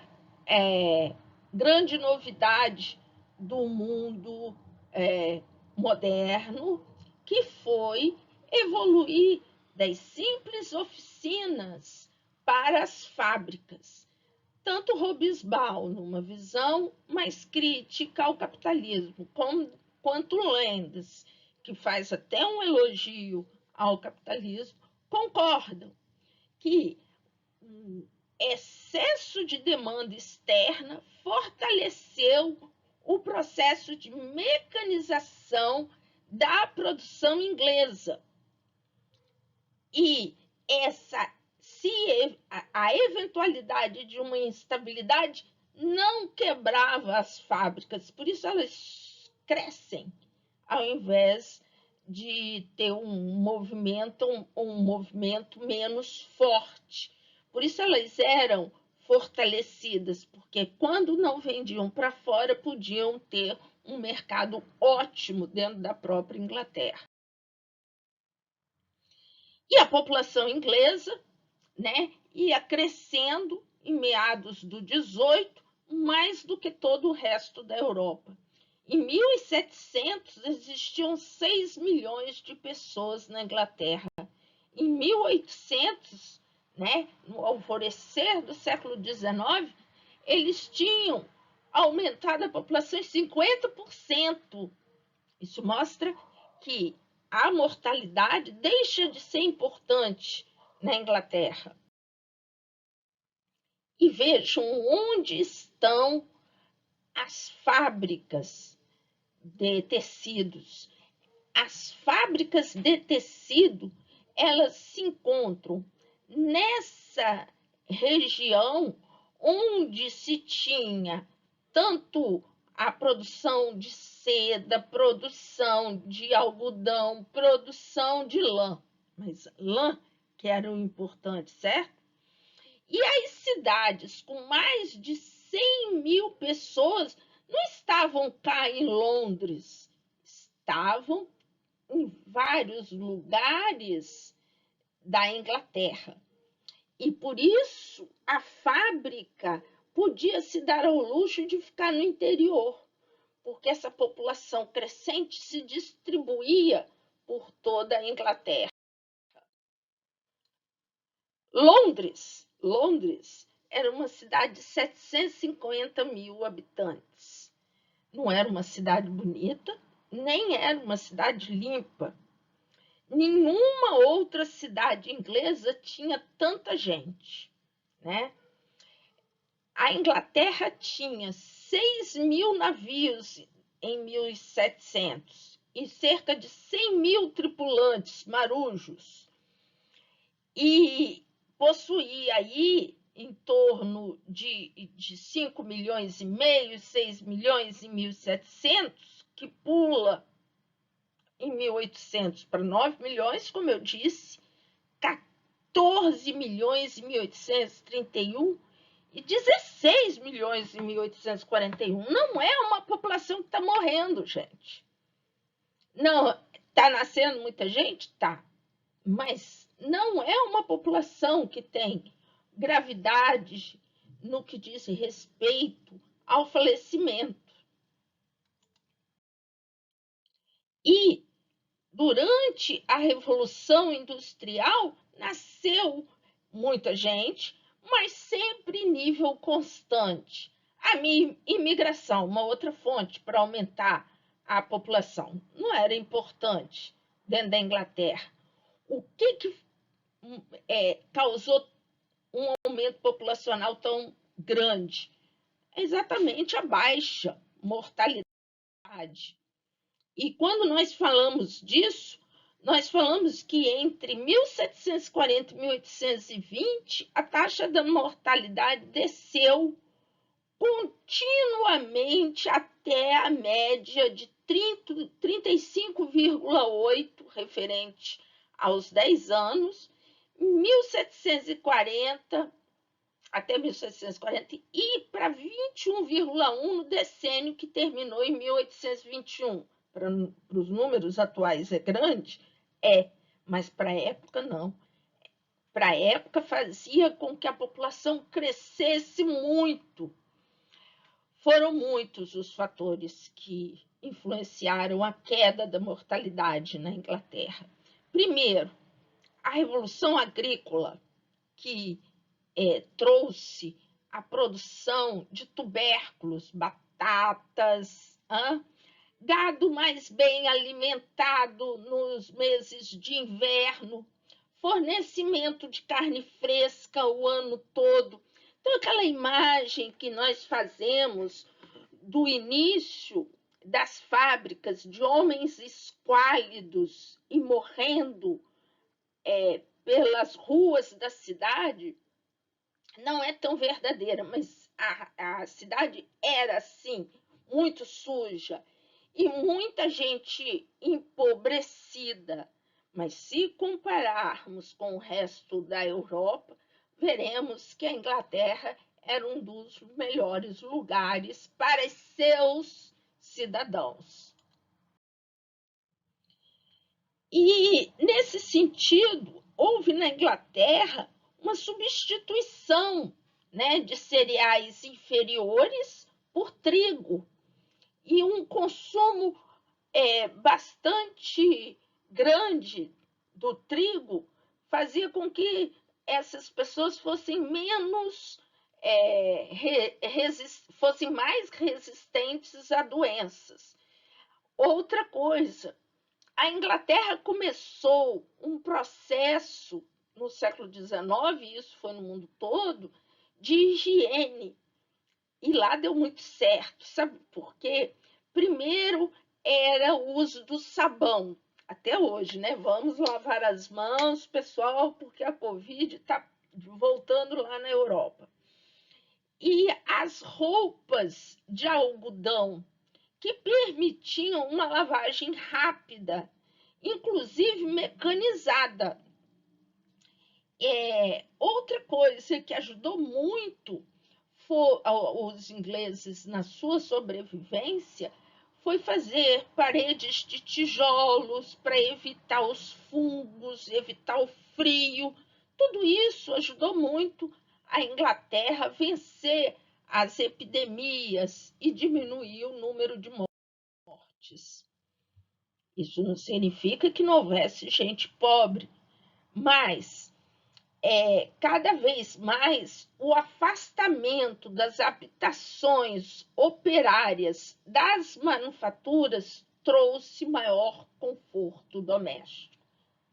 Speaker 1: grande novidade do mundo moderno, que foi evoluir das simples oficinas para as fábricas. Tanto Hobsbawm, numa visão mais crítica ao capitalismo, quanto Lendes, que faz até um elogio ao capitalismo, concordam que o excesso de demanda externa fortaleceu o processo de mecanização da produção inglesa. E a eventualidade de uma instabilidade não quebrava as fábricas, por isso elas crescem, ao invés de ter um movimento menos forte. Por isso elas eram fortalecidas, porque quando não vendiam para fora, podiam ter um mercado ótimo dentro da própria Inglaterra. E a população inglesa, né, ia crescendo em meados do 18, mais do que todo o resto da Europa. Em 1700 existiam 6 milhões de pessoas na Inglaterra. Em 1800, né, no alvorecer do século XIX, eles tinham aumentado a população em 50%. Isso mostra que a mortalidade deixa de ser importante na Inglaterra. E vejam onde estão as fábricas de tecidos. As fábricas de tecido, elas se encontram nessa região onde se tinha tanto a produção de seda, produção de algodão, produção de lã. Mas lã que era o importante, certo? E as cidades com mais de 100 mil pessoas não estavam cá em Londres, estavam em vários lugares da Inglaterra. E por isso a fábrica podia se dar ao luxo de ficar no interior, porque essa população crescente se distribuía por toda a Inglaterra. Londres era uma cidade de 750 mil habitantes. Não era uma cidade bonita, nem era uma cidade limpa. Nenhuma outra cidade inglesa tinha tanta gente, né? A Inglaterra tinha 6 mil navios em 1700 e cerca de 100 mil tripulantes marujos. E possuía aí em torno de 5 milhões e meio, 6 milhões em 1700, que pula em 1800 para 9 milhões, como eu disse, 14 milhões em 1831 e 16 milhões em 1841. Não é uma população que está morrendo, gente. Não, está nascendo muita gente? Tá. Mas não é uma população que tem gravidade no que diz respeito ao falecimento. E durante a Revolução Industrial nasceu muita gente, mas sempre em nível constante. A imigração, uma outra fonte para aumentar a população, não era importante dentro da Inglaterra. O que causou um aumento populacional tão grande? É exatamente a baixa mortalidade. E quando nós falamos disso, nós falamos que entre 1740 e 1820, a taxa da mortalidade desceu continuamente até a média de 35,8 referente aos 10 anos, 1740 até 1740 e para 21,1 no decênio que terminou em 1821. Para os números atuais é grande? É, mas para a época não. Para a época fazia com que a população crescesse muito. Foram muitos os fatores que influenciaram a queda da mortalidade na Inglaterra. Primeiro, a Revolução Agrícola, que trouxe a produção de tubérculos, batatas, gado mais bem alimentado nos meses de inverno, fornecimento de carne fresca o ano todo. Então, aquela imagem que nós fazemos do início das fábricas de homens esquálidos e morrendo pelas ruas da cidade, não é tão verdadeira, mas a cidade era, assim, muito suja e muita gente empobrecida. Mas se compararmos com o resto da Europa, veremos que a Inglaterra era um dos melhores lugares para seus cidadãos. E, nesse sentido, houve na Inglaterra uma substituição, né, de cereais inferiores por trigo e um consumo bastante grande do trigo fazia com que essas pessoas fossem menos fossem mais resistentes a doenças. Outra coisa, a Inglaterra começou um processo no século XIX, isso foi no mundo todo, de higiene. E lá deu muito certo, sabe por quê? Primeiro era o uso do sabão, até hoje, né? Vamos lavar as mãos, pessoal, porque a Covid está voltando lá na Europa. E as roupas de algodão, que permitiam uma lavagem rápida, inclusive mecanizada. Outra coisa que ajudou muito os ingleses na sua sobrevivência foi fazer paredes de tijolos para evitar os fungos, evitar o frio. Tudo isso ajudou muito a Inglaterra a vencer as epidemias e diminuir o número de mortes. Isso não significa que não houvesse gente pobre, mas cada vez mais o afastamento das habitações operárias das manufaturas trouxe maior conforto doméstico.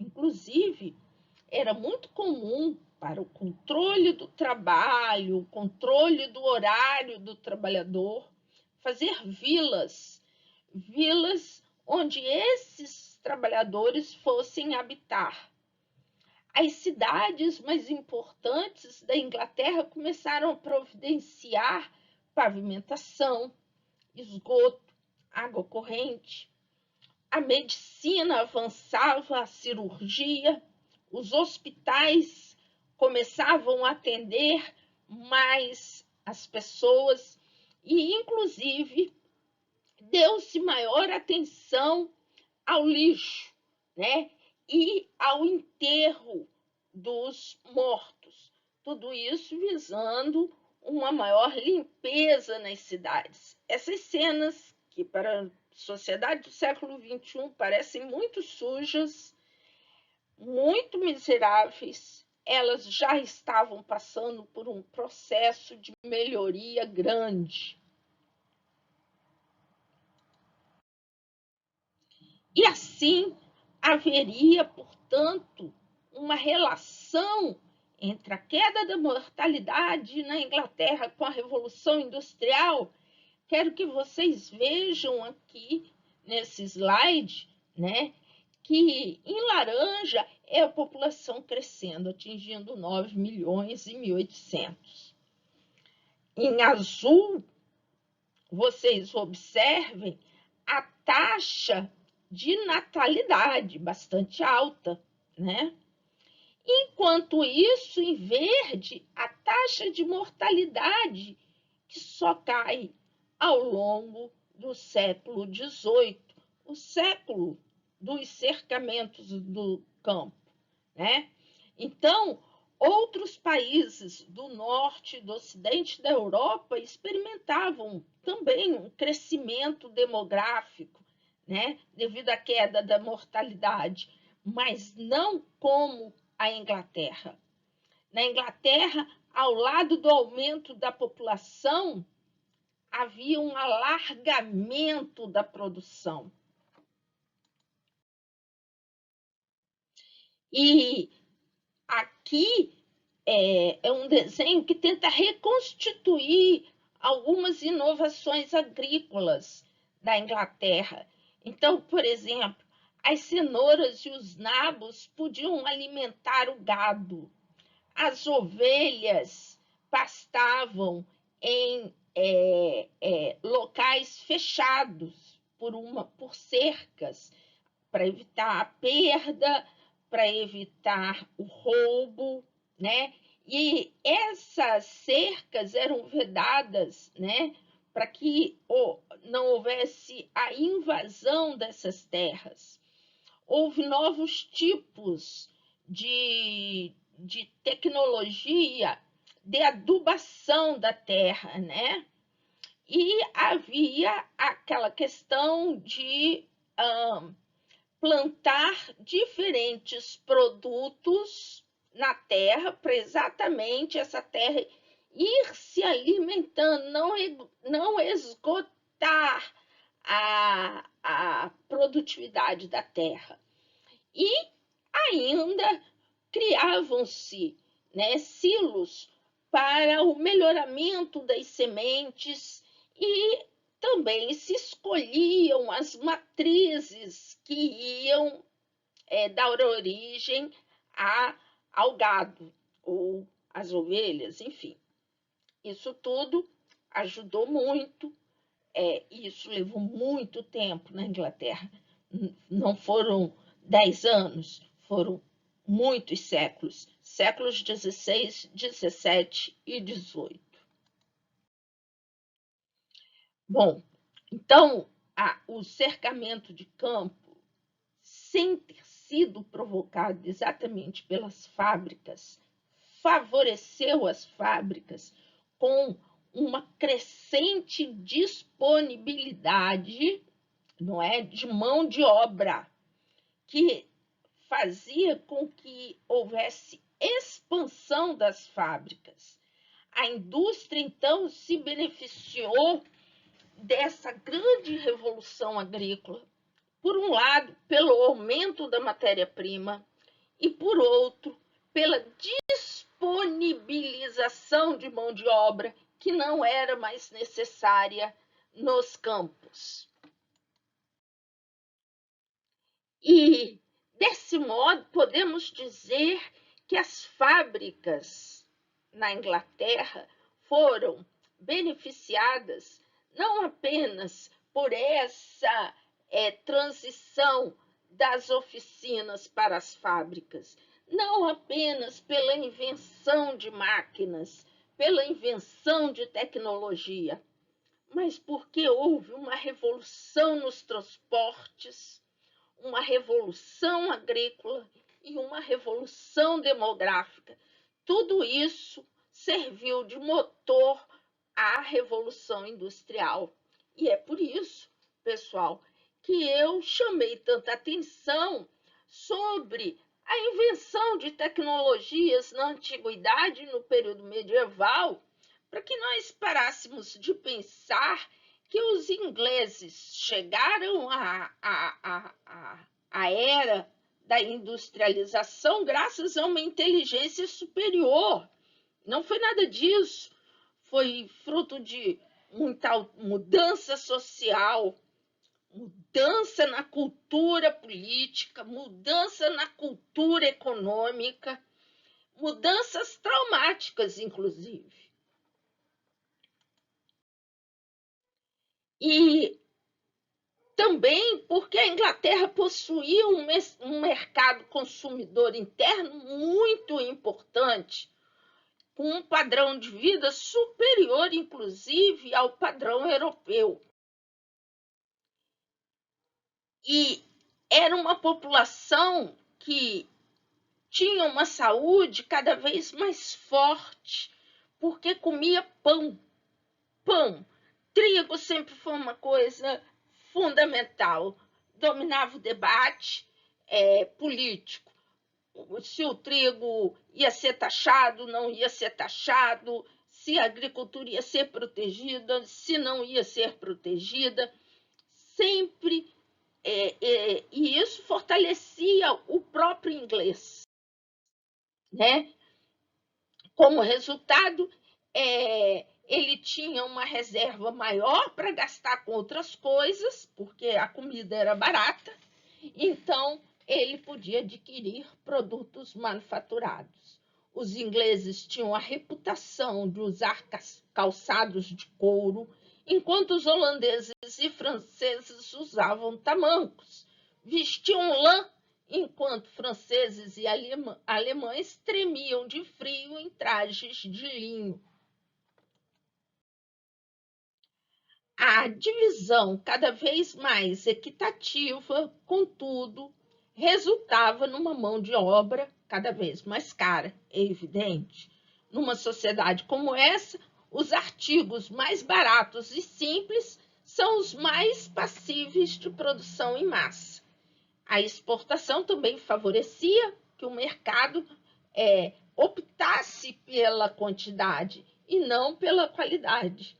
Speaker 1: Inclusive, era muito comum para o controle do trabalho, o controle do horário do trabalhador, fazer vilas onde esses trabalhadores fossem habitar. As cidades mais importantes da Inglaterra começaram a providenciar pavimentação, esgoto, água corrente. A medicina avançava, a cirurgia, os hospitais começavam a atender mais as pessoas e, inclusive, deu-se maior atenção ao lixo, né? E ao enterro dos mortos. Tudo isso visando uma maior limpeza nas cidades. Essas cenas, que para a sociedade do século XXI parecem muito sujas, muito miseráveis, elas já estavam passando por um processo de melhoria grande. E assim haveria, portanto, uma relação entre a queda da mortalidade na Inglaterra com a Revolução Industrial. Quero que vocês vejam aqui nesse slide, né, que em laranja é a população crescendo, atingindo 9 milhões e 1.800. Em azul, vocês observem a taxa de natalidade bastante alta, né? Enquanto isso, em verde, a taxa de mortalidade que só cai ao longo do século XVIII, o século dos cercamentos do campo, né? Então, outros países do norte e do ocidente da Europa experimentavam também um crescimento demográfico, né, devido à queda da mortalidade, mas não como a Inglaterra. Na Inglaterra, ao lado do aumento da população, havia um alargamento da produção. E aqui é um desenho que tenta reconstituir algumas inovações agrícolas da Inglaterra. Então, por exemplo, as cenouras e os nabos podiam alimentar o gado. As ovelhas pastavam em locais fechados por cercas, para evitar a perda, para evitar o roubo, né? E essas cercas eram vedadas, né, para que não houvesse a invasão dessas terras. Houve novos tipos de tecnologia de adubação da terra, né? E havia aquela questão de plantar diferentes produtos na terra para exatamente essa terra ir se alimentando, não esgotar a produtividade da terra. E ainda criavam-se, né, silos para o melhoramento das sementes e também se escolhiam as matrizes que iam dar origem ao gado ou às ovelhas, enfim. Isso tudo ajudou muito. Isso levou muito tempo na Inglaterra. Não foram 10 anos, foram muitos séculos, séculos 16, 17 e 18. Bom, então o cercamento de campo, sem ter sido provocado exatamente pelas fábricas, favoreceu as fábricas com uma crescente disponibilidade, não é, de mão de obra, que fazia com que houvesse expansão das fábricas. A indústria, então, se beneficiou dessa grande revolução agrícola, por um lado, pelo aumento da matéria-prima e, por outro, pela disponibilização de mão de obra que não era mais necessária nos campos. E, desse modo, podemos dizer que as fábricas na Inglaterra foram beneficiadas não apenas por essa transição das oficinas para as fábricas, não apenas pela invenção de máquinas, pela invenção de tecnologia, mas porque houve uma revolução nos transportes, uma revolução agrícola e uma revolução demográfica. Tudo isso serviu de motor à revolução industrial. E é por isso, pessoal, que eu chamei tanta atenção sobre a invenção de tecnologias na antiguidade, no período medieval, para que nós parássemos de pensar que os ingleses chegaram à era da industrialização graças a uma inteligência superior. Não foi nada disso. Foi fruto de muita mudança social, mudança na cultura política, mudança na cultura econômica, mudanças traumáticas, inclusive. E também porque a Inglaterra possuía um mercado consumidor interno muito importante, com um padrão de vida superior, inclusive, ao padrão europeu. E era uma população que tinha uma saúde cada vez mais forte, porque comia pão. Pão. Trigo sempre foi uma coisa fundamental. Dominava o debate político. Se o trigo ia ser taxado, não ia ser taxado, se a agricultura ia ser protegida, se não ia ser protegida. Sempre. E isso fortalecia o próprio inglês, né? Como resultado, ele tinha uma reserva maior para gastar com outras coisas, porque a comida era barata, então ele podia adquirir produtos manufaturados. Os ingleses tinham a reputação de usar calçados de couro, enquanto os holandeses e franceses usavam tamancos, vestiam lã, enquanto franceses e alemães tremiam de frio em trajes de linho. A divisão cada vez mais equitativa, contudo, resultava numa mão de obra cada vez mais cara, é evidente. Numa sociedade como essa, os artigos mais baratos e simples são os mais passíveis de produção em massa. A exportação também favorecia que o mercado optasse pela quantidade e não pela qualidade.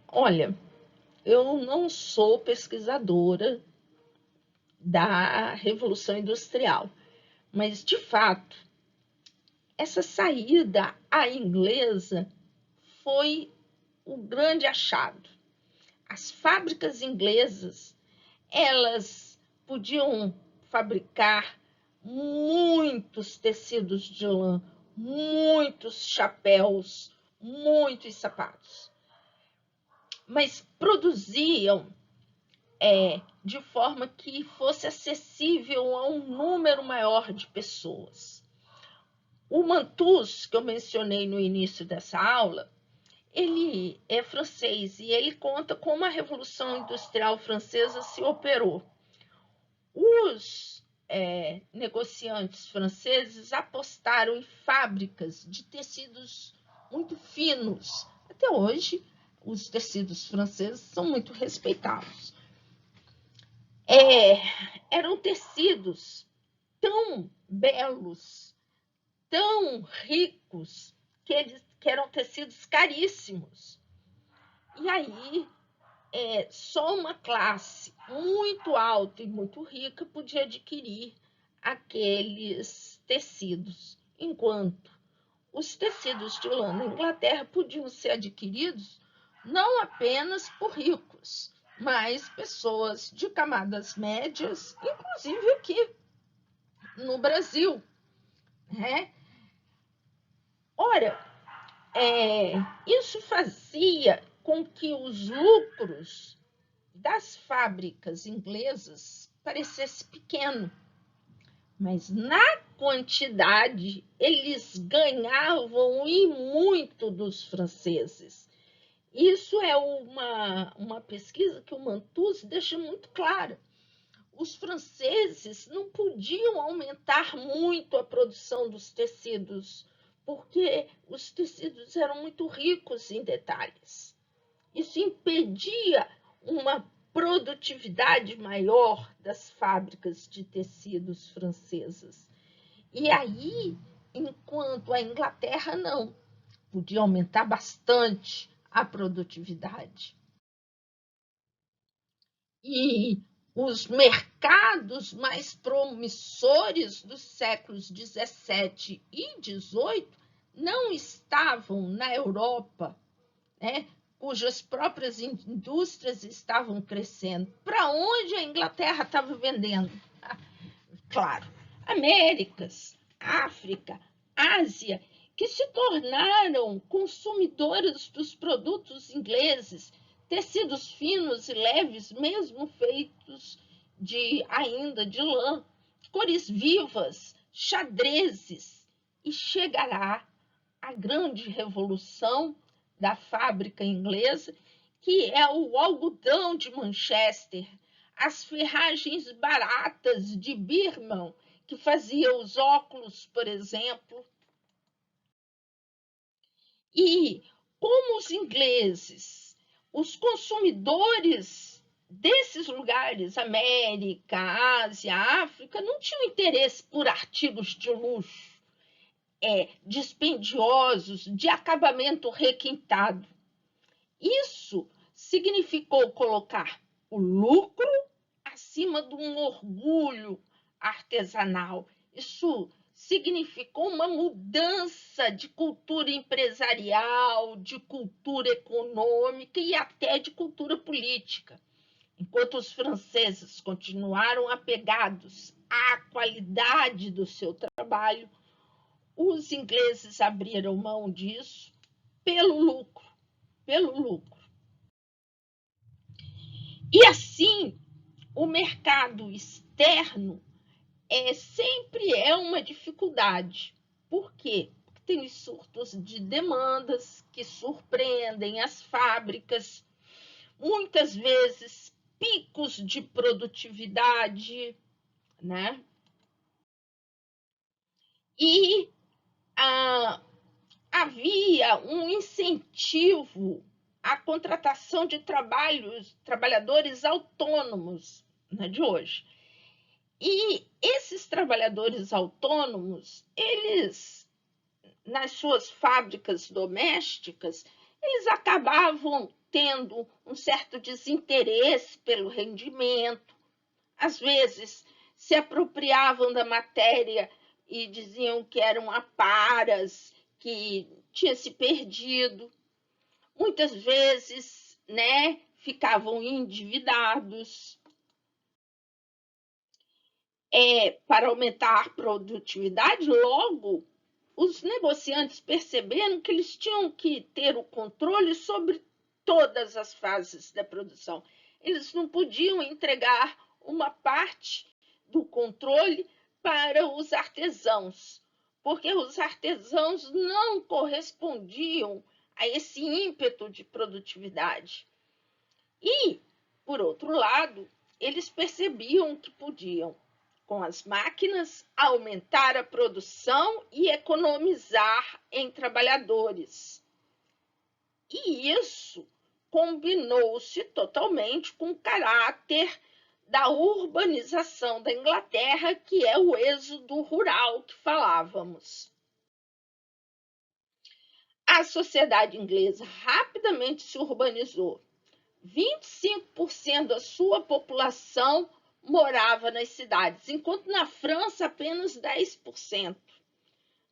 Speaker 1: Olha, eu não sou pesquisadora da Revolução Industrial, mas, de fato, essa saída à inglesa foi o grande achado. As fábricas inglesas, elas podiam fabricar muitos tecidos de lã, muitos chapéus, muitos sapatos, mas produziam de forma que fosse acessível a um número maior de pessoas. O Mantoux, que eu mencionei no início dessa aula, ele é francês e ele conta como a Revolução Industrial Francesa se operou. Os negociantes franceses apostaram em fábricas de tecidos muito finos. Até hoje, os tecidos franceses são muito respeitados. Eram tecidos tão belos, tão ricos, que eram tecidos caríssimos. E aí, só uma classe muito alta e muito rica podia adquirir aqueles tecidos, enquanto os tecidos de lã na Inglaterra podiam ser adquiridos não apenas por ricos, mas pessoas de camadas médias, inclusive aqui no Brasil, né? Ora, isso fazia com que os lucros das fábricas inglesas parecesse pequeno, mas na quantidade eles ganhavam e muito dos franceses. Isso é uma pesquisa que o Mantoux deixa muito clara. Os franceses não podiam aumentar muito a produção dos tecidos, porque os tecidos eram muito ricos em detalhes. Isso impedia uma produtividade maior das fábricas de tecidos francesas. E aí, enquanto a Inglaterra não, podia aumentar bastante a produtividade. E os mercados mais promissores dos séculos 17 e 18 não estavam na Europa, né, cujas próprias indústrias estavam crescendo. Para onde a Inglaterra estava vendendo? Claro, Américas, África, Ásia, que se tornaram consumidoras dos produtos ingleses, tecidos finos e leves, mesmo feitos ainda de lã, cores vivas, xadrezes, e chegará a grande revolução da fábrica inglesa, que é o algodão de Manchester, as ferragens baratas de Birmingham, que fazia os óculos, por exemplo. E como os ingleses, os consumidores desses lugares, América, Ásia, África, não tinham interesse por artigos de luxo, dispendiosos, de acabamento requintado. Isso significou colocar o lucro acima de um orgulho artesanal. Isso significou uma mudança de cultura empresarial, de cultura econômica e até de cultura política. Enquanto os franceses continuaram apegados à qualidade do seu trabalho, os ingleses abriram mão disso pelo lucro, pelo lucro. E assim, o mercado externo sempre é uma dificuldade. Por quê? Porque tem os surtos de demandas que surpreendem as fábricas, muitas vezes picos de produtividade, né? E havia um incentivo à contratação de trabalhadores autônomos, né, de hoje. E esses trabalhadores autônomos, eles, nas suas fábricas domésticas, eles acabavam tendo um certo desinteresse pelo rendimento, às vezes se apropriavam da matéria e diziam que eram aparas, que tinha se perdido. Muitas vezes, né, ficavam endividados. Para aumentar a produtividade, logo, os negociantes perceberam que eles tinham que ter o controle sobre todas as fases da produção. Eles não podiam entregar uma parte do controle para os artesãos, porque os artesãos não correspondiam a esse ímpeto de produtividade. E, por outro lado, eles percebiam que podiam, com as máquinas, aumentar a produção e economizar em trabalhadores. E isso combinou-se totalmente com o caráter da urbanização da Inglaterra, que é o êxodo rural que falávamos. A sociedade inglesa rapidamente se urbanizou. 25% da sua população morava nas cidades, enquanto na França apenas 10%.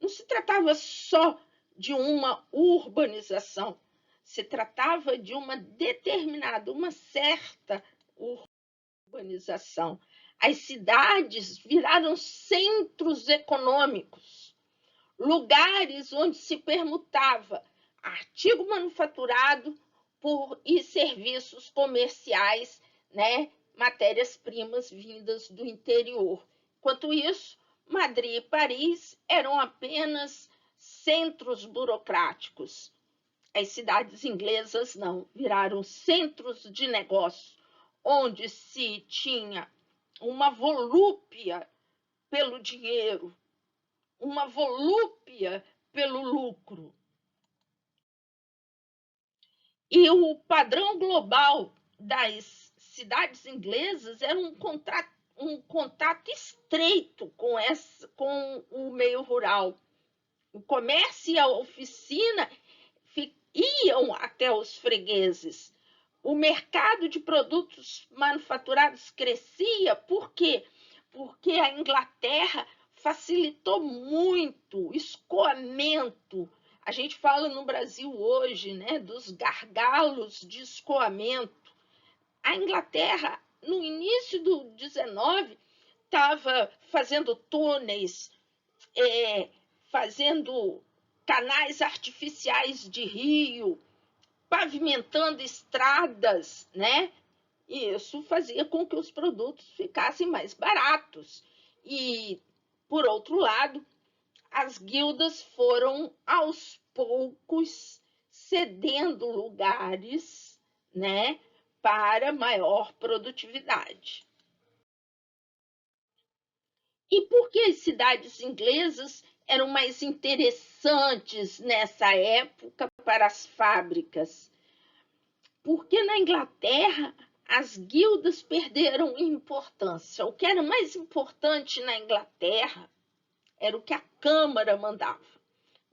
Speaker 1: Não se tratava só de uma urbanização, se tratava de uma determinada, uma certa urbanização. As cidades viraram centros econômicos, lugares onde se permutava artigo manufaturado e serviços comerciais, né, matérias-primas vindas do interior. Enquanto isso, Madrid e Paris eram apenas centros burocráticos. As cidades inglesas não, viraram centros de negócio, onde se tinha uma volúpia pelo dinheiro, uma volúpia pelo lucro. E o padrão global das cidades inglesas era um contato estreito com o meio rural. O comércio e a oficina iam até os fregueses. O mercado de produtos manufaturados crescia. Por quê? Porque a Inglaterra facilitou muito o escoamento. A gente fala no Brasil hoje, né, dos gargalos de escoamento. A Inglaterra, no início do 19, estava fazendo túneis, fazendo canais artificiais de rio, pavimentando estradas, né? E isso fazia com que os produtos ficassem mais baratos. E, por outro lado, as guildas foram aos poucos cedendo lugares, né, para maior produtividade. E por que as cidades inglesas eram mais interessantes nessa época para as fábricas? Porque na Inglaterra as guildas perderam importância. O que era mais importante na Inglaterra era o que a Câmara mandava,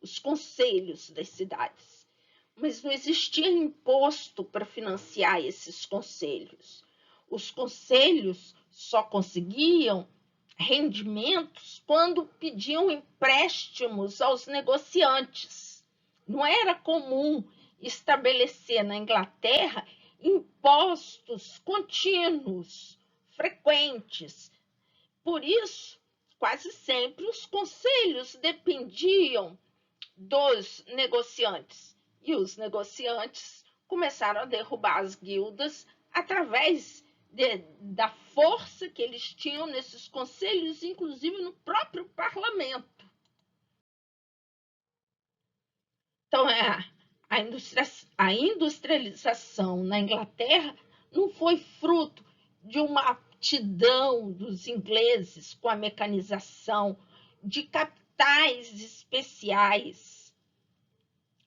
Speaker 1: os conselhos das cidades. Mas não existia imposto para financiar esses conselhos. Os conselhos só conseguiam rendimentos quando pediam empréstimos aos negociantes. Não era comum estabelecer na Inglaterra impostos contínuos, frequentes. Por isso, quase sempre os conselhos dependiam dos negociantes. E os negociantes começaram a derrubar as guildas através da força que eles tinham nesses conselhos, inclusive no próprio parlamento. Então, a industrialização na Inglaterra não foi fruto de uma aptidão dos ingleses com a mecanização, de capitais especiais.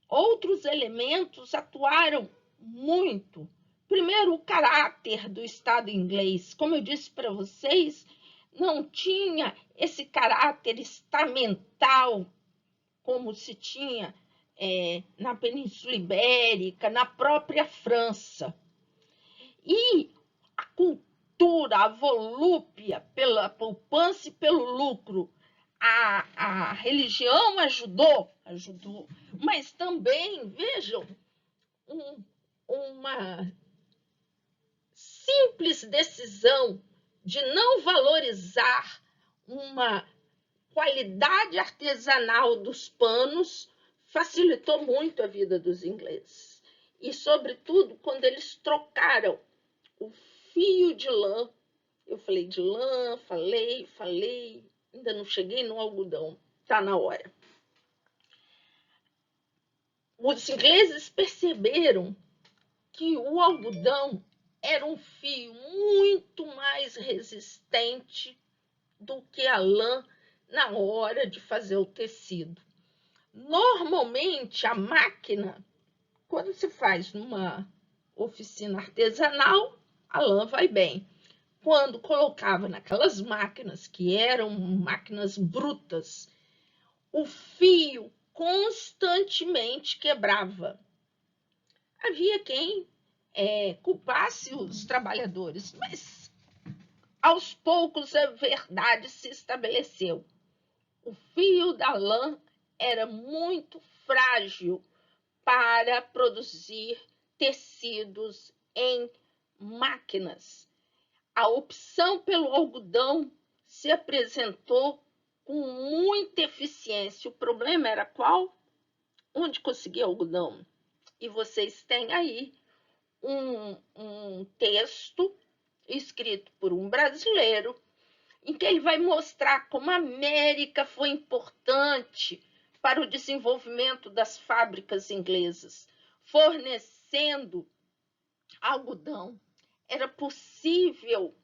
Speaker 1: Outros elementos atuaram muito. Primeiro, o caráter do Estado inglês. Como eu disse para vocês, não tinha esse caráter estamental como se tinha na Península Ibérica, na própria França. E a cultura, a volúpia pela poupança e pelo lucro, a religião ajudou, mas também, vejam, uma simples decisão de não valorizar uma qualidade artesanal dos panos facilitou muito a vida dos ingleses. E, sobretudo, quando eles trocaram o fio de lã, eu falei de lã, falei, ainda não cheguei no algodão, está na hora. Os ingleses perceberam que o algodão era um fio muito mais resistente do que a lã na hora de fazer o tecido. Normalmente, a máquina, quando se faz numa oficina artesanal, a lã vai bem. Quando colocava naquelas máquinas, que eram máquinas brutas, o fio constantemente quebrava. Havia quem culpasse os trabalhadores, mas aos poucos a verdade se estabeleceu. O fio da lã era muito frágil para produzir tecidos em máquinas. A opção pelo algodão se apresentou com muita eficiência. O problema era qual? Onde conseguir algodão? E vocês têm aí um texto escrito por um brasileiro em que ele vai mostrar como a América foi importante para o desenvolvimento das fábricas inglesas, fornecendo algodão. Era possível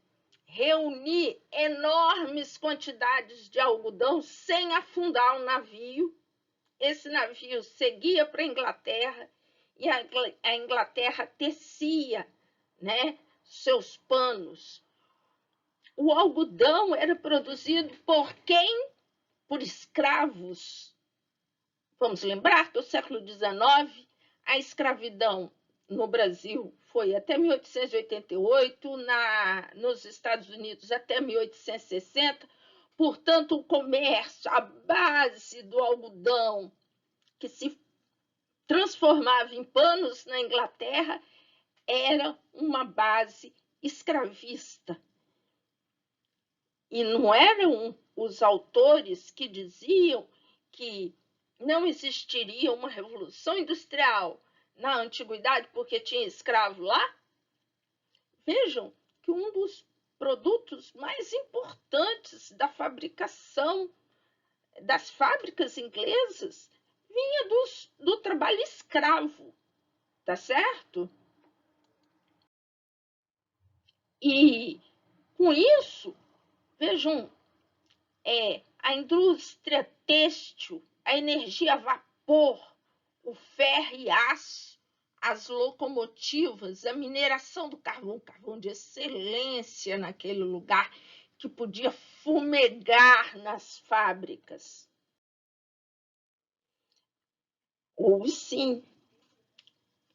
Speaker 1: reunir enormes quantidades de algodão sem afundar o navio. Esse navio seguia para a Inglaterra e a Inglaterra tecia, né, seus panos. O algodão era produzido por quem? Por escravos. Vamos lembrar que no século XIX, a escravidão no Brasil foi até 1888, nos Estados Unidos até 1860. Portanto, o comércio, a base do algodão, que se transformava em panos na Inglaterra, era uma base escravista. E não eram os autores que diziam que não existiria uma revolução industrial na antiguidade porque tinha escravo lá? Vejam que um dos produtos mais importantes da fabricação das fábricas inglesas vinha do trabalho escravo, tá certo? E com isso, vejam, a indústria têxtil, a energia a vapor, o ferro e aço, as locomotivas, a mineração do carvão, carvão de excelência naquele lugar, que podia fumegar nas fábricas. Houve sim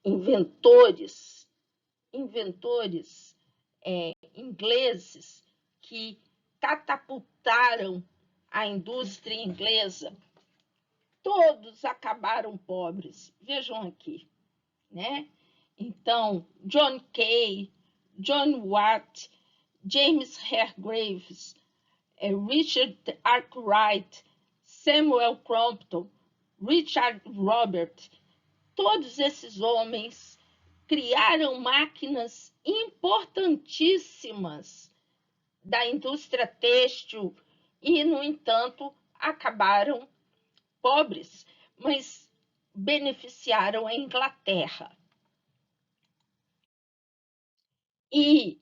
Speaker 1: inventores ingleses que catapultaram a indústria inglesa. Todos acabaram pobres. Vejam aqui, né? Então, John Kay, John Watt, James Hargreaves, Richard Arkwright, Samuel Crompton, Richard Robert, todos esses homens criaram máquinas importantíssimas da indústria têxtil e, no entanto, acabaram pobres, mas beneficiaram a Inglaterra. E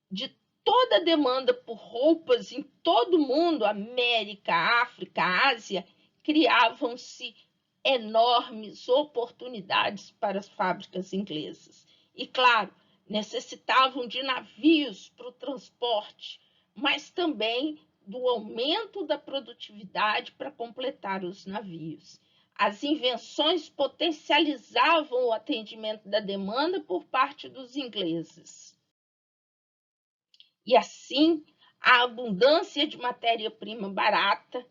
Speaker 1: de toda a demanda por roupas em todo o mundo, América, África, Ásia, criavam-se enormes oportunidades para as fábricas inglesas. E, claro, necessitavam de navios para o transporte, mas também do aumento da produtividade para completar os navios. As invenções potencializavam o atendimento da demanda por parte dos ingleses. E assim, a abundância de matéria-prima barata,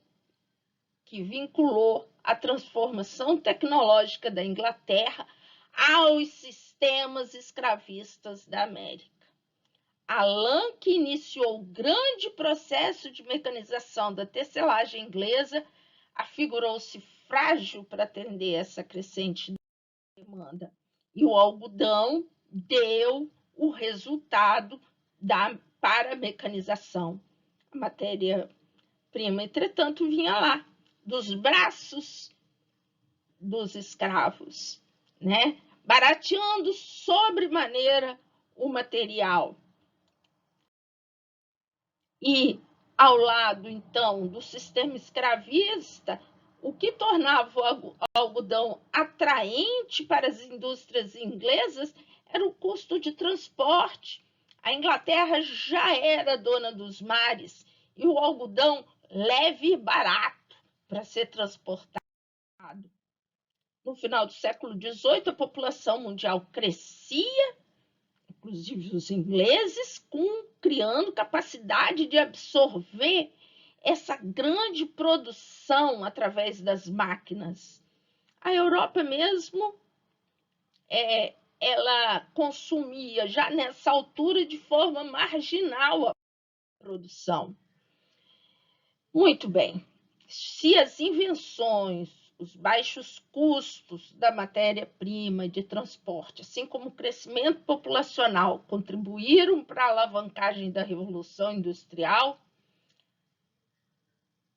Speaker 1: que vinculou a transformação tecnológica da Inglaterra aos sistemas escravistas da América. A lã, que iniciou o grande processo de mecanização da tecelagem inglesa, afigurou-se frágil para atender essa crescente demanda. E o algodão deu o resultado para a mecanização. A matéria-prima, entretanto, vinha lá, dos braços dos escravos, né? Barateando sobremaneira o material. E, ao lado, então, do sistema escravista, o que tornava o algodão atraente para as indústrias inglesas era o custo de transporte. A Inglaterra já era dona dos mares e o algodão leve e barato para ser transportado. No final do século XVIII, a população mundial crescia, inclusive os ingleses, criando capacidade de absorver essa grande produção através das máquinas. A Europa mesmo, ela consumia já nessa altura de forma marginal a produção. Muito bem, se as invenções, os baixos custos da matéria-prima e de transporte, assim como o crescimento populacional, contribuíram para a alavancagem da Revolução Industrial,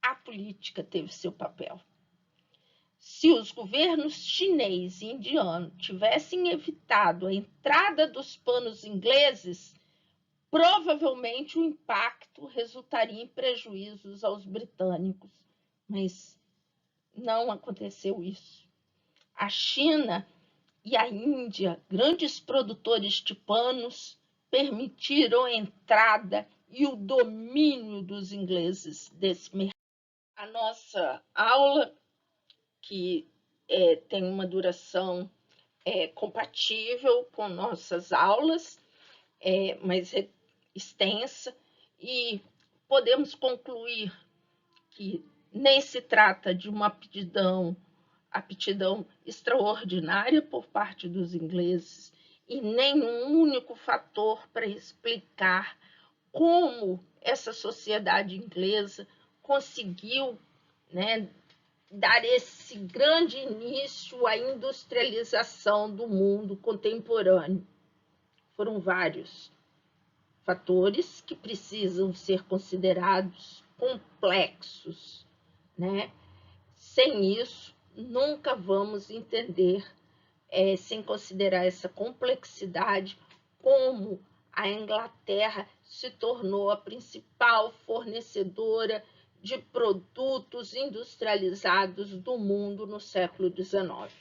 Speaker 1: a política teve seu papel. Se os governos chinês e indiano tivessem evitado a entrada dos panos ingleses, provavelmente o impacto resultaria em prejuízos aos britânicos, mas não aconteceu isso. A China e a Índia, grandes produtores de panos, permitiram a entrada e o domínio dos ingleses desse mercado. A nossa aula, que tem uma duração compatível com nossas aulas, mas extensa, e podemos concluir que nem se trata de uma aptidão extraordinária por parte dos ingleses e nem um único fator para explicar como essa sociedade inglesa conseguiu, né, dar esse grande início à industrialização do mundo contemporâneo. Foram vários fatores que precisam ser considerados complexos, né? Sem isso, nunca vamos entender, sem considerar essa complexidade, como a Inglaterra se tornou a principal fornecedora de produtos industrializados do mundo no século XIX.